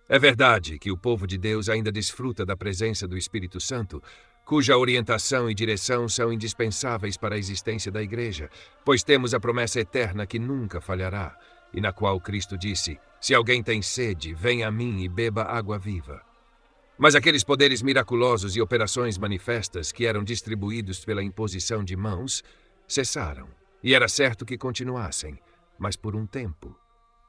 Speaker 1: É verdade que o povo de Deus ainda desfruta da presença do Espírito Santo, cuja orientação e direção são indispensáveis para a existência da igreja, pois temos a promessa eterna que nunca falhará, e na qual Cristo disse: se alguém tem sede, venha a mim e beba água viva. Mas aqueles poderes miraculosos e operações manifestas que eram distribuídos pela imposição de mãos cessaram, e era certo que continuassem, mas por um tempo.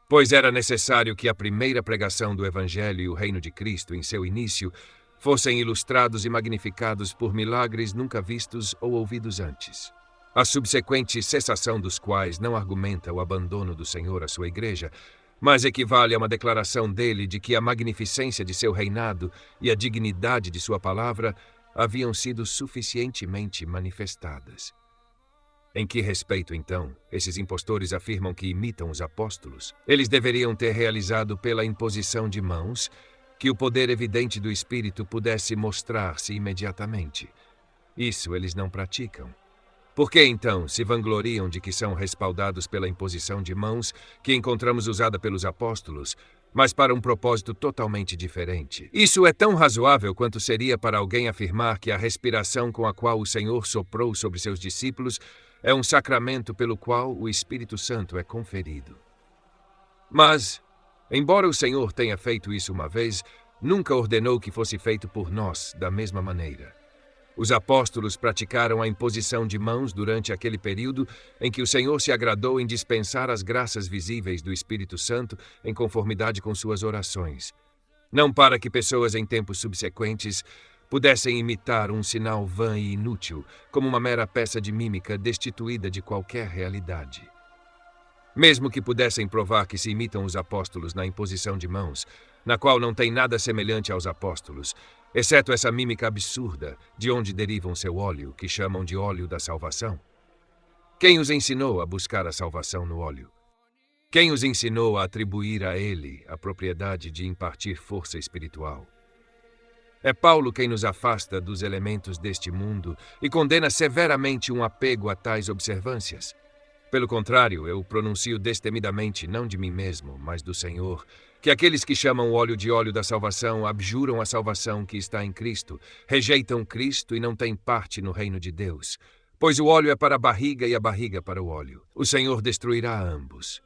Speaker 1: Pois era necessário que a primeira pregação do Evangelho e o reino de Cristo em seu início fossem ilustrados e magnificados por milagres nunca vistos ou ouvidos antes. A subsequente cessação dos quais não argumenta o abandono do Senhor à sua igreja, mas equivale a uma declaração dele de que a magnificência de seu reinado e a dignidade de sua palavra haviam sido suficientemente manifestadas. Em que respeito, então, esses impostores afirmam que imitam os apóstolos? Eles deveriam ter realizado pela imposição de mãos que o poder evidente do Espírito pudesse mostrar-se imediatamente. Isso eles não praticam. Por que então se vangloriam de que são respaldados pela imposição de mãos que encontramos usada pelos apóstolos, mas para um propósito totalmente diferente? Isso é tão razoável quanto seria para alguém afirmar que a respiração com a qual o Senhor soprou sobre seus discípulos é um sacramento pelo qual o Espírito Santo é conferido. Mas, embora o Senhor tenha feito isso uma vez, nunca ordenou que fosse feito por nós da mesma maneira. Os apóstolos praticaram a imposição de mãos durante aquele período em que o Senhor se agradou em dispensar as graças visíveis do Espírito Santo em conformidade com suas orações, não para que pessoas em tempos subsequentes pudessem imitar um sinal vã e inútil, como uma mera peça de mímica destituída de qualquer realidade. Mesmo que pudessem provar que se imitam os apóstolos na imposição de mãos, na qual não tem nada semelhante aos apóstolos, exceto essa mímica absurda, de onde derivam seu óleo, que chamam de óleo da salvação. Quem os ensinou a buscar a salvação no óleo? Quem os ensinou a atribuir a ele a propriedade de impartir força espiritual? É Paulo quem nos afasta dos elementos deste mundo e condena severamente um apego a tais observâncias. Pelo contrário, eu pronuncio destemidamente, não de mim mesmo, mas do Senhor, que aqueles que chamam o óleo da salvação abjuram a salvação que está em Cristo, rejeitam Cristo e não têm parte no reino de Deus. Pois o óleo é para a barriga e a barriga para o óleo. O Senhor destruirá ambos.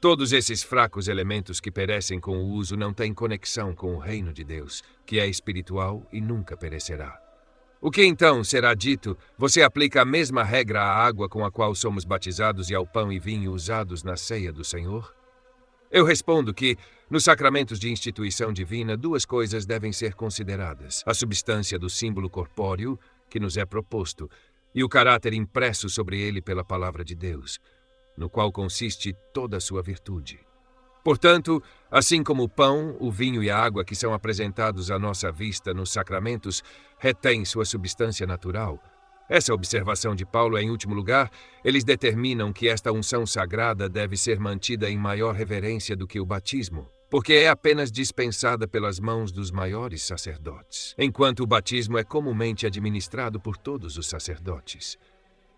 Speaker 1: Todos esses fracos elementos que perecem com o uso não têm conexão com o reino de Deus, que é espiritual e nunca perecerá. O que então será dito? Você aplica a mesma regra à água com a qual somos batizados e ao pão e vinho usados na ceia do Senhor? Eu respondo que, nos sacramentos de instituição divina, duas coisas devem ser consideradas: a substância do símbolo corpóreo, que nos é proposto, e o caráter impresso sobre ele pela palavra de Deus, no qual consiste toda a sua virtude. Portanto, assim como o pão, o vinho e a água que são apresentados à nossa vista nos sacramentos retêm sua substância natural, essa observação de Paulo é, em último lugar, eles determinam que esta unção sagrada deve ser mantida em maior reverência do que o batismo, porque é apenas dispensada pelas mãos dos maiores sacerdotes, enquanto o batismo é comumente administrado por todos os sacerdotes.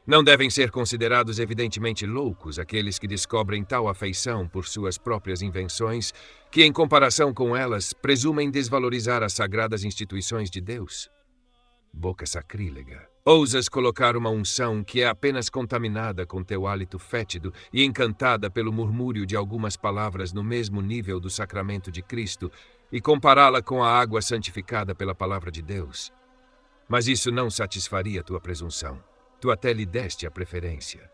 Speaker 1: Não devem ser considerados evidentemente loucos aqueles que descobrem tal afeição por suas próprias invenções que, em comparação com elas, presumem desvalorizar as sagradas instituições de Deus. Boca sacrílega. Ousas colocar uma unção que é apenas contaminada com teu hálito fétido e encantada pelo murmúrio de algumas palavras no mesmo nível do sacramento de Cristo e compará-la com a água santificada pela palavra de Deus. Mas isso não satisfaria tua presunção. Tu até lhe deste a preferência.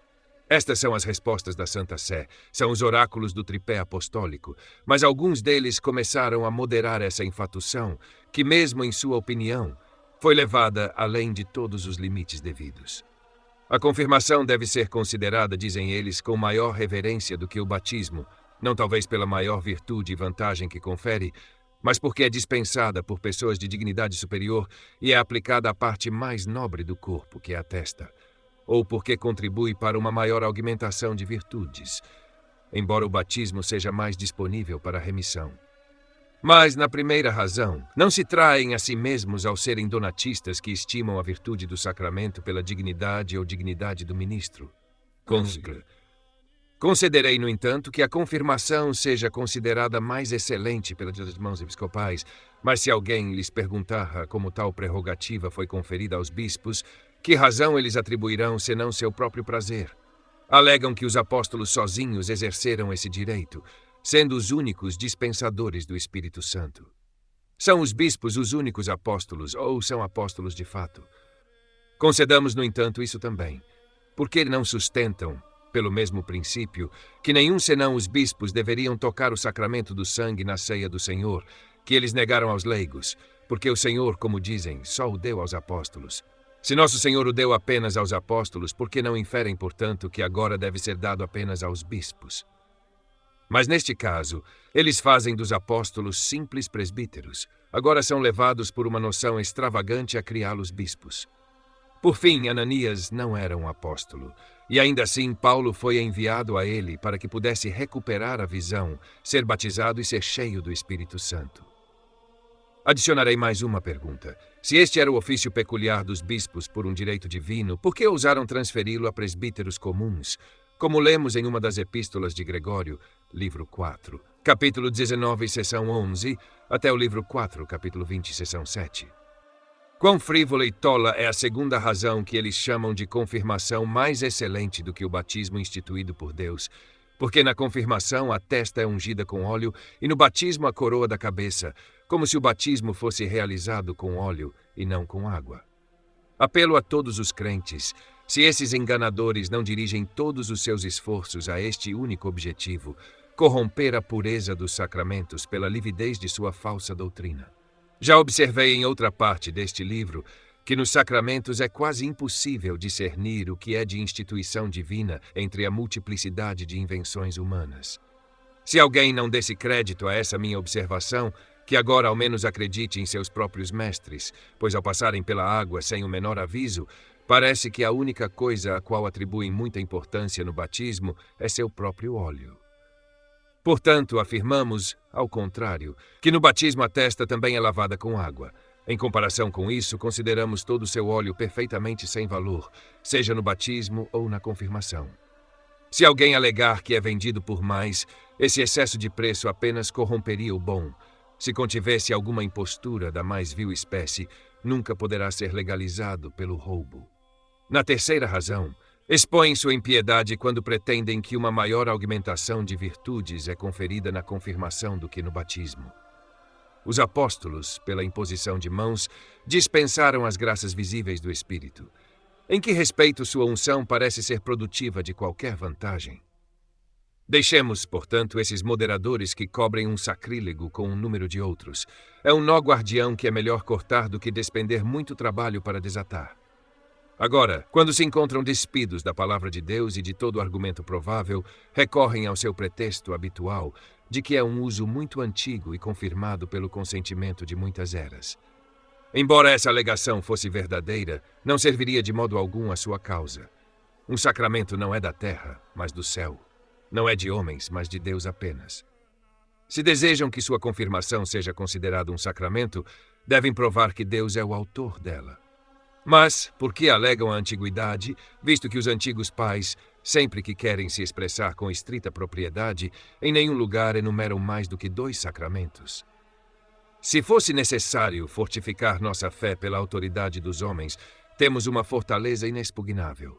Speaker 1: Estas são as respostas da Santa Sé, são os oráculos do tripé apostólico, mas alguns deles começaram a moderar essa infatuação, que mesmo em sua opinião, foi levada além de todos os limites devidos. A confirmação deve ser considerada, dizem eles, com maior reverência do que o batismo, não talvez pela maior virtude e vantagem que confere, mas porque é dispensada por pessoas de dignidade superior e é aplicada à parte mais nobre do corpo, que é a testa, ou porque contribui para uma maior augmentação de virtudes, embora o batismo seja mais disponível para a remissão. Mas, na primeira razão, não se traem a si mesmos ao serem donatistas que estimam a virtude do sacramento pela dignidade ou dignidade do ministro. Concederei, no entanto, que a confirmação seja considerada mais excelente pelas mãos episcopais, mas se alguém lhes perguntar como tal prerrogativa foi conferida aos bispos, que razão eles atribuirão senão seu próprio prazer? Alegam que os apóstolos sozinhos exerceram esse direito, sendo os únicos dispensadores do Espírito Santo. São os bispos os únicos apóstolos, ou são apóstolos de fato? Concedamos, no entanto, isso também, porque não sustentam, pelo mesmo princípio, que nenhum senão os bispos deveriam tocar o sacramento do sangue na ceia do Senhor, que eles negaram aos leigos, porque o Senhor, como dizem, só o deu aos apóstolos. Se nosso Senhor o deu apenas aos apóstolos, por que não inferem, portanto, que agora deve ser dado apenas aos bispos? Mas neste caso, eles fazem dos apóstolos simples presbíteros. Agora são levados por uma noção extravagante a criá-los bispos. Por fim, Ananias não era um apóstolo, e ainda assim Paulo foi enviado a ele para que pudesse recuperar a visão, ser batizado e ser cheio do Espírito Santo. Adicionarei mais uma pergunta. Se este era o ofício peculiar dos bispos por um direito divino, por que ousaram transferi-lo a presbíteros comuns? Como lemos em uma das epístolas de Gregório, livro 4, capítulo 19, seção 11, até o livro 4, capítulo 20, seção 7. Quão frívola e tola é a segunda razão que eles chamam de confirmação mais excelente do que o batismo instituído por Deus, porque na confirmação a testa é ungida com óleo e no batismo a coroa da cabeça, como se o batismo fosse realizado com óleo e não com água. Apelo a todos os crentes, se esses enganadores não dirigem todos os seus esforços a este único objetivo, corromper a pureza dos sacramentos pela lividez de sua falsa doutrina. Já observei em outra parte deste livro que nos sacramentos é quase impossível discernir o que é de instituição divina entre a multiplicidade de invenções humanas. Se alguém não desse crédito a essa minha observação, que agora ao menos acredite em seus próprios mestres, pois ao passarem pela água sem o menor aviso, parece que a única coisa a qual atribuem muita importância no batismo é seu próprio óleo. Portanto, afirmamos, ao contrário, que no batismo a testa também é lavada com água. Em comparação com isso, consideramos todo o seu óleo perfeitamente sem valor, seja no batismo ou na confirmação. Se alguém alegar que é vendido por mais, esse excesso de preço apenas corromperia o bom. Se contivesse alguma impostura da mais vil espécie, nunca poderá ser legalizado pelo roubo. Na terceira razão, expõem sua impiedade quando pretendem que uma maior augmentação de virtudes é conferida na confirmação do que no batismo. Os apóstolos, pela imposição de mãos, dispensaram as graças visíveis do Espírito. Em que respeito sua unção parece ser produtiva de qualquer vantagem? Deixemos, portanto, esses moderadores que cobrem um sacrílego com um número de outros. É um nó guardião que é melhor cortar do que despender muito trabalho para desatar. Agora, quando se encontram despidos da palavra de Deus e de todo argumento provável, recorrem ao seu pretexto habitual, de que é um uso muito antigo e confirmado pelo consentimento de muitas eras. Embora essa alegação fosse verdadeira, não serviria de modo algum à sua causa. Um sacramento não é da terra, mas do céu. Não é de homens, mas de Deus apenas. Se desejam que sua confirmação seja considerada um sacramento, devem provar que Deus é o autor dela. Mas, por que alegam a antiguidade, visto que os antigos pais, sempre que querem se expressar com estrita propriedade, em nenhum lugar enumeram mais do que 2 sacramentos? Se fosse necessário fortificar nossa fé pela autoridade dos homens, temos uma fortaleza inexpugnável.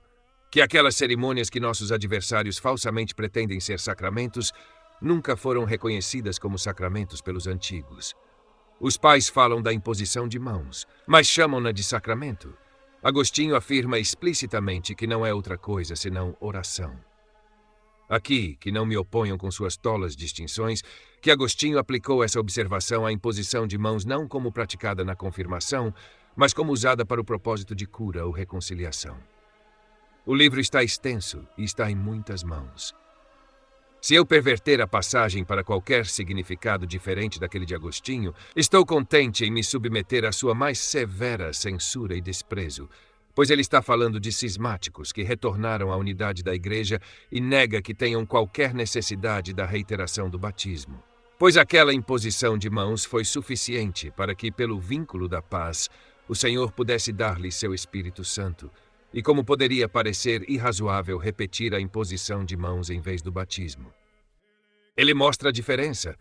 Speaker 1: Que aquelas cerimônias que nossos adversários falsamente pretendem ser sacramentos, nunca foram reconhecidas como sacramentos pelos antigos. Os pais falam da imposição de mãos, mas chamam-na de sacramento. Agostinho afirma explicitamente que não é outra coisa senão oração. Aqui, que não me oponham com suas tolas distinções, que Agostinho aplicou essa observação à imposição de mãos não como praticada na confirmação, mas como usada para o propósito de cura ou reconciliação. O livro está extenso e está em muitas mãos. Se eu perverter a passagem para qualquer significado diferente daquele de Agostinho, estou contente em me submeter à sua mais severa censura e desprezo, pois ele está falando de cismáticos que retornaram à unidade da Igreja e nega que tenham qualquer necessidade da reiteração do batismo. Pois aquela imposição de mãos foi suficiente para que, pelo vínculo da paz, o Senhor pudesse dar-lhe seu Espírito Santo, e como poderia parecer irrazoável repetir a imposição de mãos em vez do batismo. Ele mostra a diferença,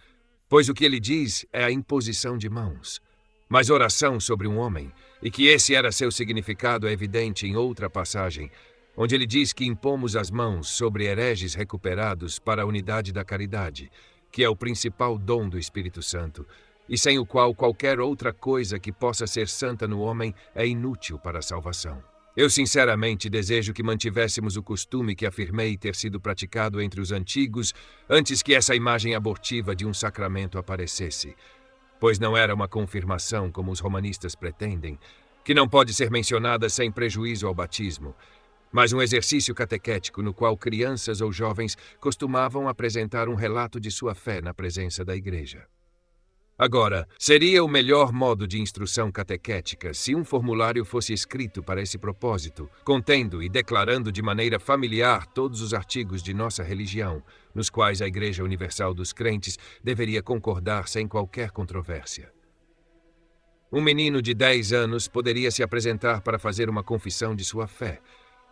Speaker 1: pois o que ele diz é a imposição de mãos, mas oração sobre um homem, e que esse era seu significado é evidente em outra passagem, onde ele diz que impomos as mãos sobre hereges recuperados para a unidade da caridade, que é o principal dom do Espírito Santo, e sem o qual qualquer outra coisa que possa ser santa no homem é inútil para a salvação. Eu sinceramente desejo que mantivéssemos o costume que afirmei ter sido praticado entre os antigos antes que essa imagem abortiva de um sacramento aparecesse, pois não era uma confirmação como os romanistas pretendem, que não pode ser mencionada sem prejuízo ao batismo, mas um exercício catequético no qual crianças ou jovens costumavam apresentar um relato de sua fé na presença da Igreja. Agora, seria o melhor modo de instrução catequética se um formulário fosse escrito para esse propósito, contendo e declarando de maneira familiar todos os artigos de nossa religião, nos quais a Igreja Universal dos Crentes deveria concordar sem qualquer controvérsia. Um menino de 10 anos poderia se apresentar para fazer uma confissão de sua fé.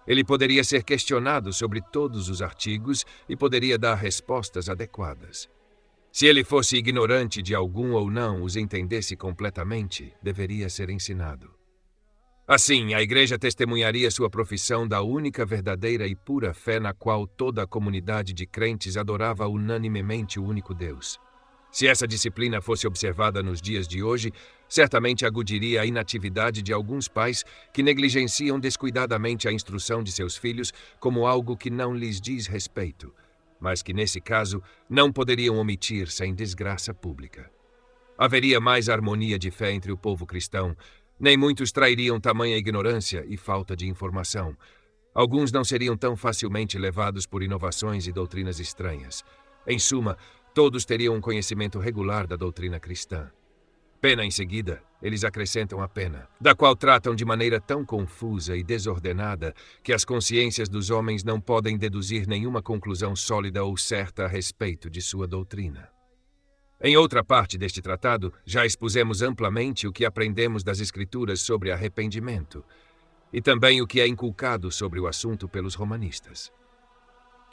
Speaker 1: Ele poderia ser questionado sobre todos os artigos e poderia dar respostas adequadas. Se ele fosse ignorante de algum ou não os entendesse completamente, deveria ser ensinado. Assim, a Igreja testemunharia sua profissão da única verdadeira e pura fé na qual toda a comunidade de crentes adorava unanimemente o único Deus. Se essa disciplina fosse observada nos dias de hoje, certamente agudiria a inatividade de alguns pais que negligenciam descuidadamente a instrução de seus filhos como algo que não lhes diz respeito, mas que, nesse caso, não poderiam omitir sem desgraça pública. Haveria mais harmonia de fé entre o povo cristão. Nem muitos trairiam tamanha ignorância e falta de informação. Alguns não seriam tão facilmente levados por inovações e doutrinas estranhas. Em suma, todos teriam um conhecimento regular da doutrina cristã. Pena em seguida, eles acrescentam a pena, da qual tratam de maneira tão confusa e desordenada que as consciências dos homens não podem deduzir nenhuma conclusão sólida ou certa a respeito de sua doutrina. Em outra parte deste tratado, já expusemos amplamente o que aprendemos das Escrituras sobre arrependimento e também o que é inculcado sobre o assunto pelos romanistas.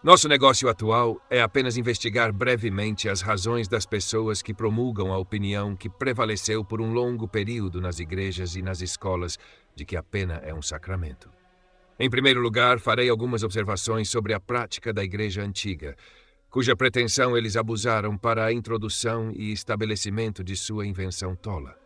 Speaker 1: Nosso negócio atual é apenas investigar brevemente as razões das pessoas que promulgam a opinião que prevaleceu por um longo período nas igrejas e nas escolas de que a pena é um sacramento. Em primeiro lugar, farei algumas observações sobre a prática da Igreja Antiga, cuja pretensão eles abusaram para a introdução e estabelecimento de sua invenção tola.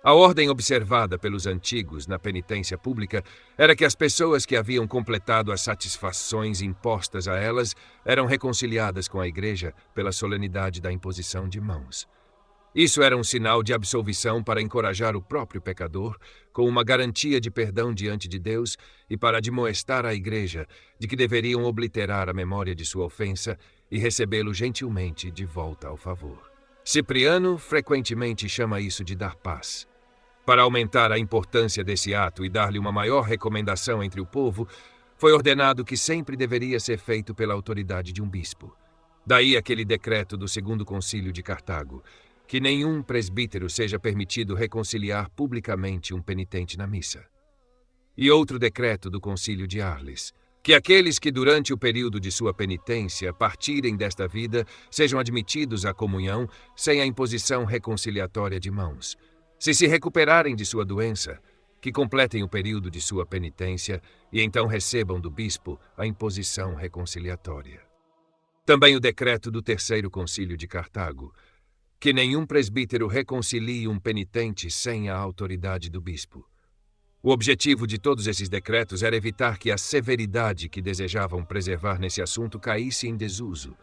Speaker 1: A ordem observada pelos antigos na penitência pública era que as pessoas que haviam completado as satisfações impostas a elas eram reconciliadas com a Igreja pela solenidade da imposição de mãos. Isso era um sinal de absolvição para encorajar o próprio pecador, com uma garantia de perdão diante de Deus e para admoestar a Igreja de que deveriam obliterar a memória de sua ofensa e recebê-lo gentilmente de volta ao favor. Cipriano frequentemente chama isso de dar paz. Para aumentar a importância desse ato e dar-lhe uma maior recomendação entre o povo, foi ordenado que sempre deveria ser feito pela autoridade de um bispo. Daí aquele decreto do Segundo Concílio de Cartago, que nenhum presbítero seja permitido reconciliar publicamente um penitente na missa. E outro decreto do Concílio de Arles, que aqueles que durante o período de sua penitência partirem desta vida sejam admitidos à comunhão sem a imposição reconciliatória de mãos. Se recuperarem de sua doença, que completem o período de sua penitência e então recebam do bispo a imposição reconciliatória. Também o decreto do Terceiro Concílio de Cartago, que nenhum presbítero reconcilie um penitente sem a autoridade do bispo. O objetivo de todos esses decretos era evitar que a severidade que desejavam preservar nesse assunto caísse em desuso.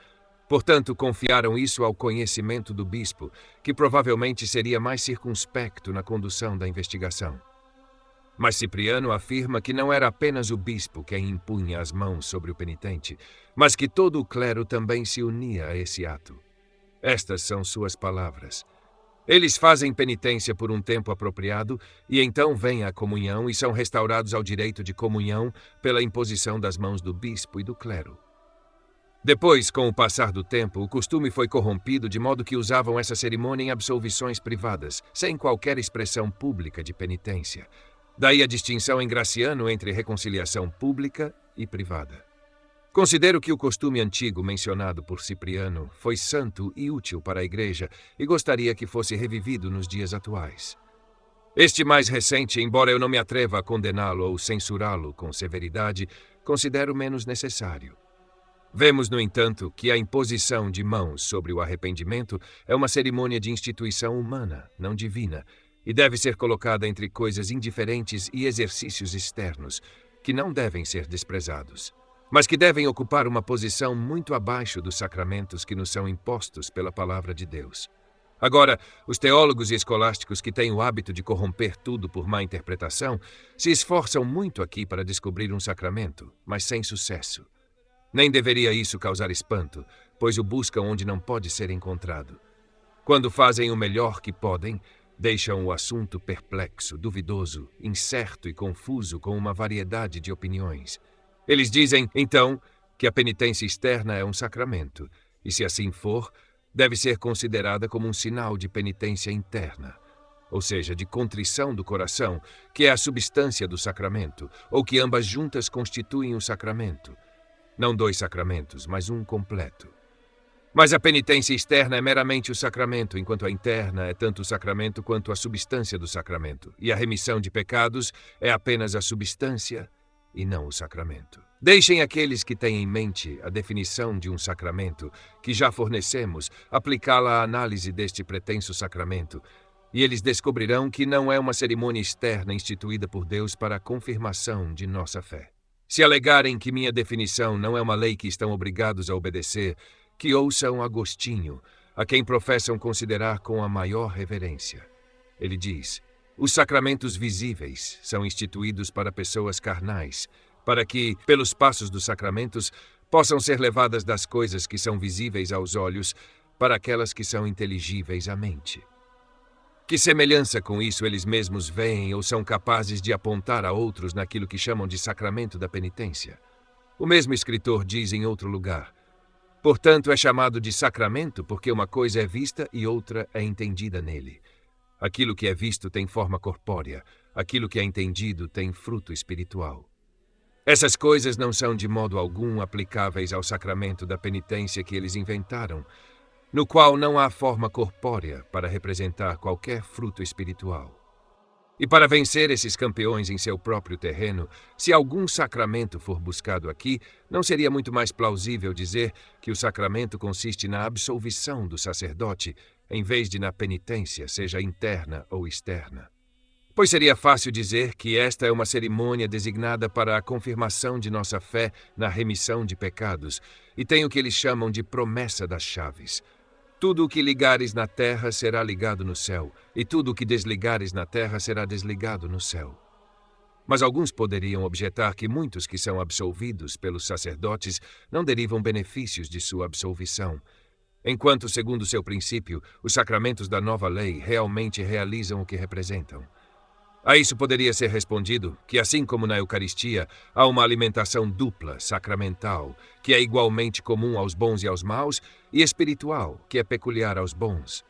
Speaker 1: Portanto, confiaram isso ao conhecimento do bispo, que provavelmente seria mais circunspecto na condução da investigação. Mas Cipriano afirma que não era apenas o bispo quem impunha as mãos sobre o penitente, mas que todo o clero também se unia a esse ato. Estas são suas palavras. Eles fazem penitência por um tempo apropriado e então vêm à comunhão e são restaurados ao direito de comunhão pela imposição das mãos do bispo e do clero. Depois, com o passar do tempo, o costume foi corrompido de modo que usavam essa cerimônia em absolvições privadas, sem qualquer expressão pública de penitência. Daí a distinção em Graciano entre reconciliação pública e privada. Considero que o costume antigo mencionado por Cipriano foi santo e útil para a Igreja e gostaria que fosse revivido nos dias atuais. Este mais recente, embora eu não me atreva a condená-lo ou censurá-lo com severidade, considero menos necessário. Vemos, no entanto, que a imposição de mãos sobre o arrependimento é uma cerimônia de instituição humana, não divina, e deve ser colocada entre coisas indiferentes e exercícios externos, que não devem ser desprezados, mas que devem ocupar uma posição muito abaixo dos sacramentos que nos são impostos pela palavra de Deus. Agora, os teólogos e escolásticos que têm o hábito de corromper tudo por má interpretação se esforçam muito aqui para descobrir um sacramento, mas sem sucesso. Nem deveria isso causar espanto, pois o buscam onde não pode ser encontrado. Quando fazem o melhor que podem, deixam o assunto perplexo, duvidoso, incerto e confuso com uma variedade de opiniões. Eles dizem, então, que a penitência externa é um sacramento, e se assim for, deve ser considerada como um sinal de penitência interna. ou seja, de contrição do coração, que é a substância do sacramento, ou que ambas juntas constituem o sacramento. Não 2 sacramentos, mas um completo. Mas a penitência externa é meramente o sacramento, enquanto a interna é tanto o sacramento quanto a substância do sacramento. E a remissão de pecados é apenas a substância e não o sacramento. Deixem aqueles que têm em mente a definição de um sacramento, que já fornecemos, aplicá-la à análise deste pretenso sacramento, e eles descobrirão que não é uma cerimônia externa instituída por Deus para a confirmação de nossa fé. Se alegarem que minha definição não é uma lei que estão obrigados a obedecer, que ouçam Agostinho, a quem professam considerar com a maior reverência. Ele diz: os sacramentos visíveis são instituídos para pessoas carnais, para que, pelos passos dos sacramentos, possam ser levadas das coisas que são visíveis aos olhos para aquelas que são inteligíveis à mente. Que semelhança com isso eles mesmos veem ou são capazes de apontar a outros naquilo que chamam de sacramento da penitência? O mesmo escritor diz em outro lugar: portanto, é chamado de sacramento porque uma coisa é vista e outra é entendida nele. Aquilo que é visto tem forma corpórea, aquilo que é entendido tem fruto espiritual. Essas coisas não são de modo algum aplicáveis ao sacramento da penitência que eles inventaram, no qual não há forma corpórea para representar qualquer fruto espiritual. E para vencer esses campeões em seu próprio terreno, se algum sacramento for buscado aqui, não seria muito mais plausível dizer que o sacramento consiste na absolvição do sacerdote, em vez de na penitência, seja interna ou externa? Pois seria fácil dizer que esta é uma cerimônia designada para a confirmação de nossa fé na remissão de pecados, e tem o que eles chamam de promessa das chaves. Tudo o que ligares na terra será ligado no céu, e tudo o que desligares na terra será desligado no céu. Mas alguns poderiam objetar que muitos que são absolvidos pelos sacerdotes não derivam benefícios de sua absolvição, enquanto, segundo seu princípio, os sacramentos da nova lei realmente realizam o que representam. A isso poderia ser respondido que, assim como na Eucaristia, há uma alimentação dupla, sacramental, que é igualmente comum aos bons e aos maus, e espiritual, que é peculiar aos bons.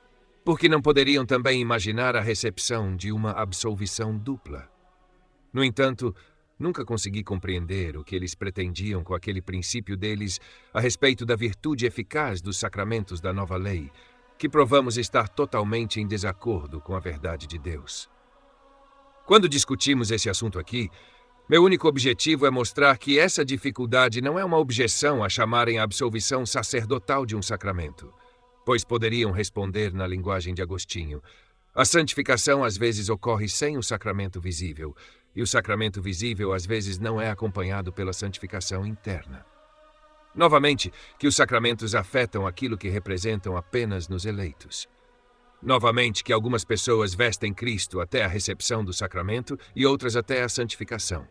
Speaker 1: Porque não poderiam também imaginar a recepção de uma absolvição dupla? No entanto, nunca consegui compreender o que eles pretendiam com aquele princípio deles a respeito da virtude eficaz dos sacramentos da nova lei, que provamos estar totalmente em desacordo com a verdade de Deus. Quando discutimos esse assunto aqui, meu único objetivo é mostrar que essa dificuldade não é uma objeção a chamarem a absolvição sacerdotal de um sacramento, pois poderiam responder na linguagem de Agostinho: a santificação às vezes ocorre sem o sacramento visível, e o sacramento visível às vezes não é acompanhado pela santificação interna. Novamente, que os sacramentos afetam aquilo que representam apenas nos eleitos. Novamente, que algumas pessoas vestem Cristo até a recepção do sacramento e outras até a santificação.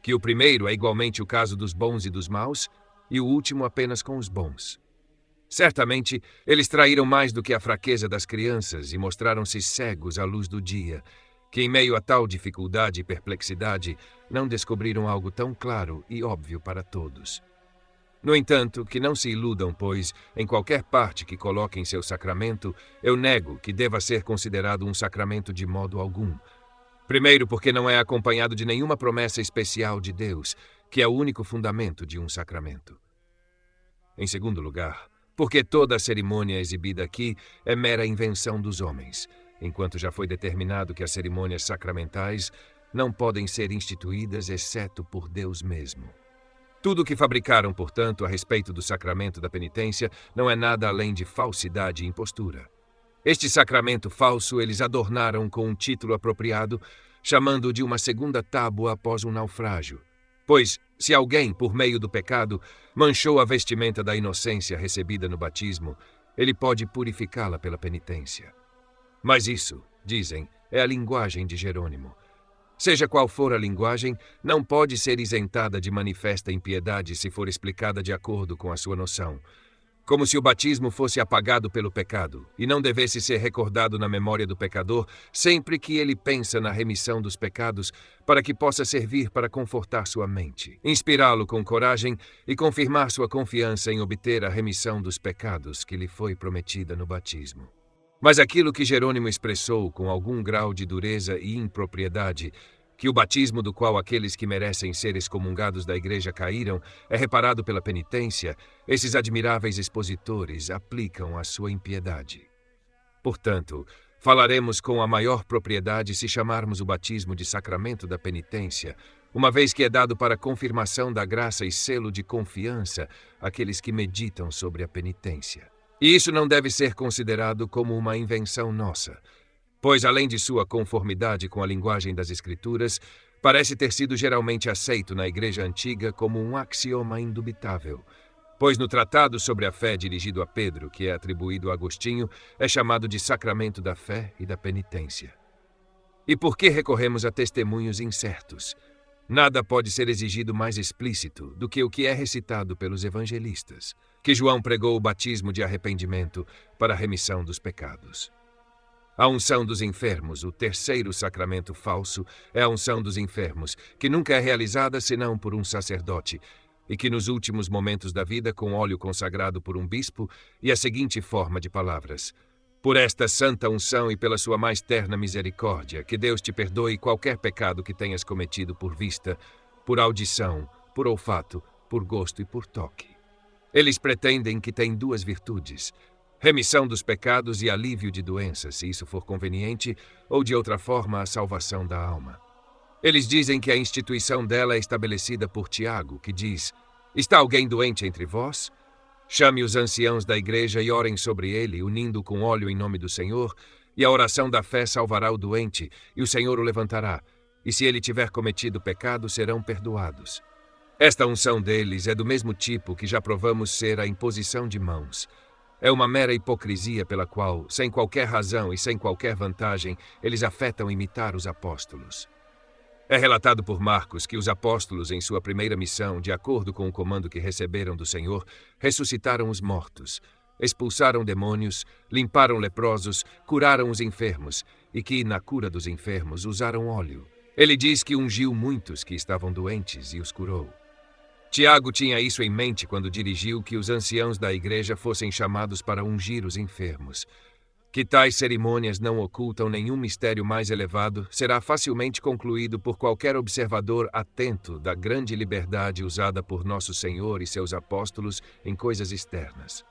Speaker 1: Que o primeiro é igualmente o caso dos bons e dos maus, e o último apenas com os bons. Certamente, eles traíram mais do que a fraqueza das crianças e mostraram-se cegos à luz do dia, que em meio a tal dificuldade e perplexidade, não descobriram algo tão claro e óbvio para todos. No entanto, que não se iludam, pois, em qualquer parte que coloquem seu sacramento, eu nego que deva ser considerado um sacramento de modo algum. Primeiro, porque não é acompanhado de nenhuma promessa especial de Deus, que é o único fundamento de um sacramento. Em segundo lugar, porque toda a cerimônia exibida aqui é mera invenção dos homens, enquanto já foi determinado que as cerimônias sacramentais não podem ser instituídas exceto por Deus mesmo. Tudo o que fabricaram, portanto, a respeito do sacramento da penitência não é nada além de falsidade e impostura. Este sacramento falso eles adornaram com um título apropriado, chamando-o de uma segunda tábua após um naufrágio. Pois, se alguém, por meio do pecado, manchou a vestimenta da inocência recebida no batismo, ele pode purificá-la pela penitência. Mas isso, dizem, é a linguagem de Jerônimo. Seja qual for a linguagem, não pode ser isentada de manifesta impiedade se for explicada de acordo com a sua noção. Como se o batismo fosse apagado pelo pecado e não devesse ser recordado na memória do pecador sempre que ele pensa na remissão dos pecados, para que possa servir para confortar sua mente, inspirá-lo com coragem e confirmar sua confiança em obter a remissão dos pecados que lhe foi prometida no batismo. Mas aquilo que Jerônimo expressou com algum grau de dureza e impropriedade, que o batismo do qual aqueles que merecem ser excomungados da igreja caíram é reparado pela penitência, esses admiráveis expositores aplicam a sua impiedade. Portanto, falaremos com a maior propriedade se chamarmos o batismo de sacramento da penitência, uma vez que é dado para confirmação da graça e selo de confiança àqueles que meditam sobre a penitência. E isso não deve ser considerado como uma invenção nossa, pois, além de sua conformidade com a linguagem das Escrituras, parece ter sido geralmente aceito na Igreja Antiga como um axioma indubitável, pois no Tratado sobre a Fé dirigido a Pedro, que é atribuído a Agostinho, é chamado de sacramento da fé e da penitência. E por que recorremos a testemunhos incertos? Nada pode ser exigido mais explícito do que o que é recitado pelos evangelistas, que João pregou o batismo de arrependimento para a remissão dos pecados. A unção dos enfermos, o terceiro sacramento falso, é a unção dos enfermos, que nunca é realizada senão por um sacerdote, e que nos últimos momentos da vida, com óleo consagrado por um bispo, e a seguinte forma de palavras: por esta santa unção e pela sua mais terna misericórdia, que Deus te perdoe qualquer pecado que tenhas cometido por vista, por audição, por olfato, por gosto e por toque. Eles pretendem que tem duas virtudes: remissão dos pecados e alívio de doenças, se isso for conveniente, ou de outra forma a salvação da alma. Eles dizem que a instituição dela é estabelecida por Tiago, que diz: está alguém doente entre vós? Chame os anciãos da igreja e orem sobre ele, unindo com óleo em nome do Senhor, e a oração da fé salvará o doente, e o Senhor o levantará, e se ele tiver cometido pecado, serão perdoados. Esta unção deles é do mesmo tipo que já provamos ser a imposição de mãos. É uma mera hipocrisia pela qual, sem qualquer razão e sem qualquer vantagem, eles afetam imitar os apóstolos. É relatado por Marcos que os apóstolos, em sua primeira missão, de acordo com o comando que receberam do Senhor, ressuscitaram os mortos, expulsaram demônios, limparam leprosos, curaram os enfermos, e que, na cura dos enfermos, usaram óleo. Ele diz que ungiu muitos que estavam doentes e os curou. Tiago tinha isso em mente quando dirigiu que os anciãos da igreja fossem chamados para ungir os enfermos. Que tais cerimônias não ocultam nenhum mistério mais elevado será facilmente concluído por qualquer observador atento da grande liberdade usada por Nosso Senhor e seus apóstolos em coisas externas.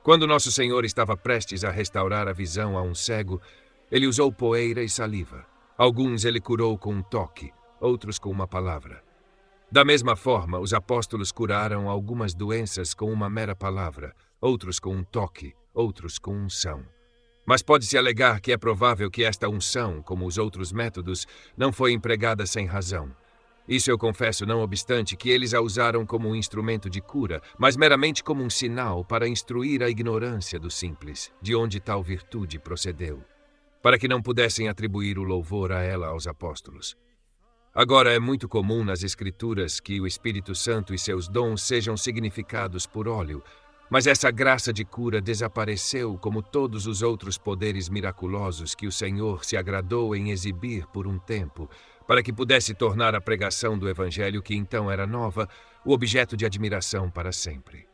Speaker 1: Quando Nosso Senhor estava prestes a restaurar a visão a um cego, ele usou poeira e saliva. Alguns ele curou com um toque, outros com uma palavra. Da mesma forma, os apóstolos curaram algumas doenças com uma mera palavra, outros com um toque, outros com unção. Mas pode-se alegar que é provável que esta unção, como os outros métodos, não foi empregada sem razão. Isso eu confesso, não obstante, que eles a usaram como um instrumento de cura, mas meramente como um sinal para instruir a ignorância do simples, de onde tal virtude procedeu, para que não pudessem atribuir o louvor a ela aos apóstolos. Agora é muito comum nas Escrituras que o Espírito Santo e seus dons sejam significados por óleo, mas essa graça de cura desapareceu como todos os outros poderes miraculosos que o Senhor se agradou em exibir por um tempo, para que pudesse tornar a pregação do Evangelho, que então era nova, o objeto de admiração para sempre.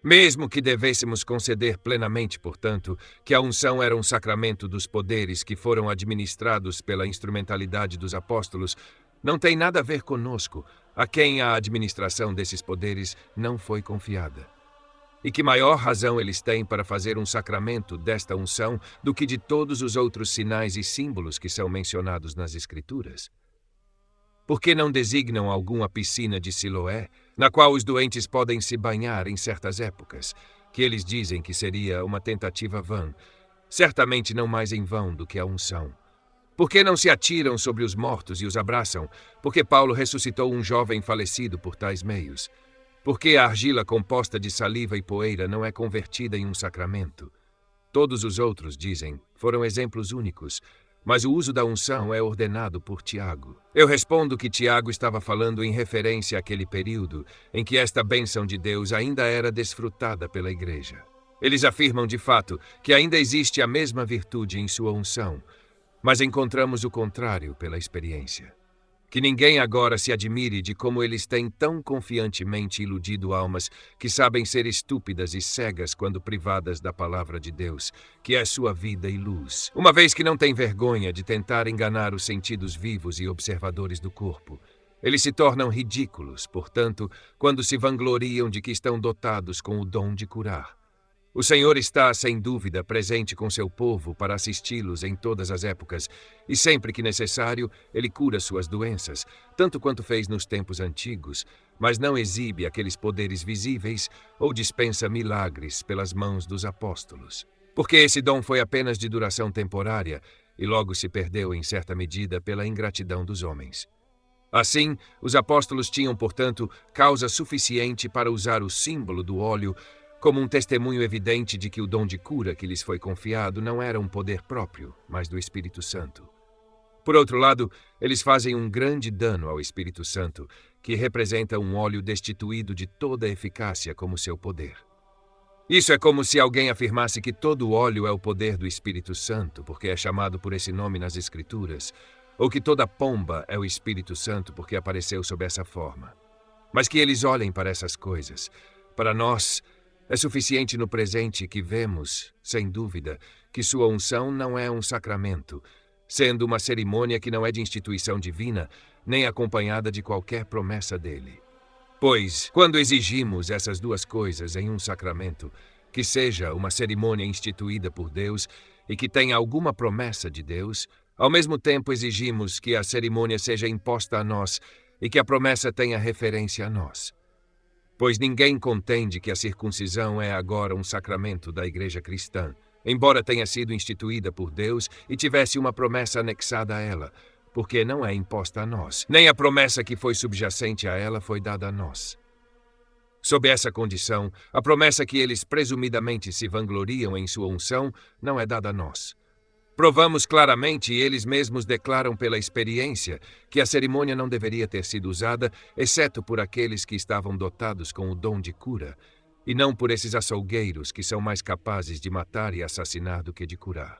Speaker 1: Mesmo que devêssemos conceder plenamente, portanto, que a unção era um sacramento dos poderes que foram administrados pela instrumentalidade dos apóstolos, não tem nada a ver conosco, a quem a administração desses poderes não foi confiada. E que maior razão eles têm para fazer um sacramento desta unção do que de todos os outros sinais e símbolos que são mencionados nas Escrituras? Por que não designam alguma piscina de Siloé, na qual os doentes podem se banhar em certas épocas, que eles dizem que seria uma tentativa vã, certamente não mais em vão do que a unção? Por que não se atiram sobre os mortos e os abraçam? Porque Paulo ressuscitou um jovem falecido por tais meios. Por que a argila composta de saliva e poeira não é convertida em um sacramento? Todos os outros, dizem, foram exemplos únicos, mas o uso da unção é ordenado por Tiago. Eu respondo que Tiago estava falando em referência àquele período em que esta bênção de Deus ainda era desfrutada pela igreja. Eles afirmam, de fato, que ainda existe a mesma virtude em sua unção, mas encontramos o contrário pela experiência. Que ninguém agora se admire de como eles têm tão confiantemente iludido almas que sabem ser estúpidas e cegas quando privadas da palavra de Deus, que é sua vida e luz, uma vez que não têm vergonha de tentar enganar os sentidos vivos e observadores do corpo. Eles se tornam ridículos, portanto, quando se vangloriam de que estão dotados com o dom de curar. O Senhor está, sem dúvida, presente com seu povo para assisti-los em todas as épocas, e sempre que necessário, ele cura suas doenças, tanto quanto fez nos tempos antigos, mas não exibe aqueles poderes visíveis ou dispensa milagres pelas mãos dos apóstolos. Porque esse dom foi apenas de duração temporária e logo se perdeu em certa medida pela ingratidão dos homens. Assim, os apóstolos tinham, portanto, causa suficiente para usar o símbolo do óleo como um testemunho evidente de que o dom de cura que lhes foi confiado não era um poder próprio, mas do Espírito Santo. Por outro lado, eles fazem um grande dano ao Espírito Santo, que representa um óleo destituído de toda eficácia como seu poder. Isso é como se alguém afirmasse que todo óleo é o poder do Espírito Santo, porque é chamado por esse nome nas Escrituras, ou que toda pomba é o Espírito Santo porque apareceu sob essa forma. Mas que eles olhem para essas coisas. Para nós, é suficiente no presente que vemos, sem dúvida, que sua unção não é um sacramento, sendo uma cerimônia que não é de instituição divina, nem acompanhada de qualquer promessa dele. Pois, quando exigimos essas duas coisas em um sacramento, que seja uma cerimônia instituída por Deus e que tenha alguma promessa de Deus, ao mesmo tempo exigimos que a cerimônia seja imposta a nós e que a promessa tenha referência a nós. Pois ninguém contende que a circuncisão é agora um sacramento da Igreja cristã, embora tenha sido instituída por Deus e tivesse uma promessa anexada a ela, porque não é imposta a nós, nem a promessa que foi subjacente a ela foi dada a nós. Sob essa condição, a promessa que eles presumidamente se vangloriam em sua unção não é dada a nós. Provamos claramente, e eles mesmos declaram pela experiência, que a cerimônia não deveria ter sido usada, exceto por aqueles que estavam dotados com o dom de cura, e não por esses açougueiros que são mais capazes de matar e assassinar do que de curar.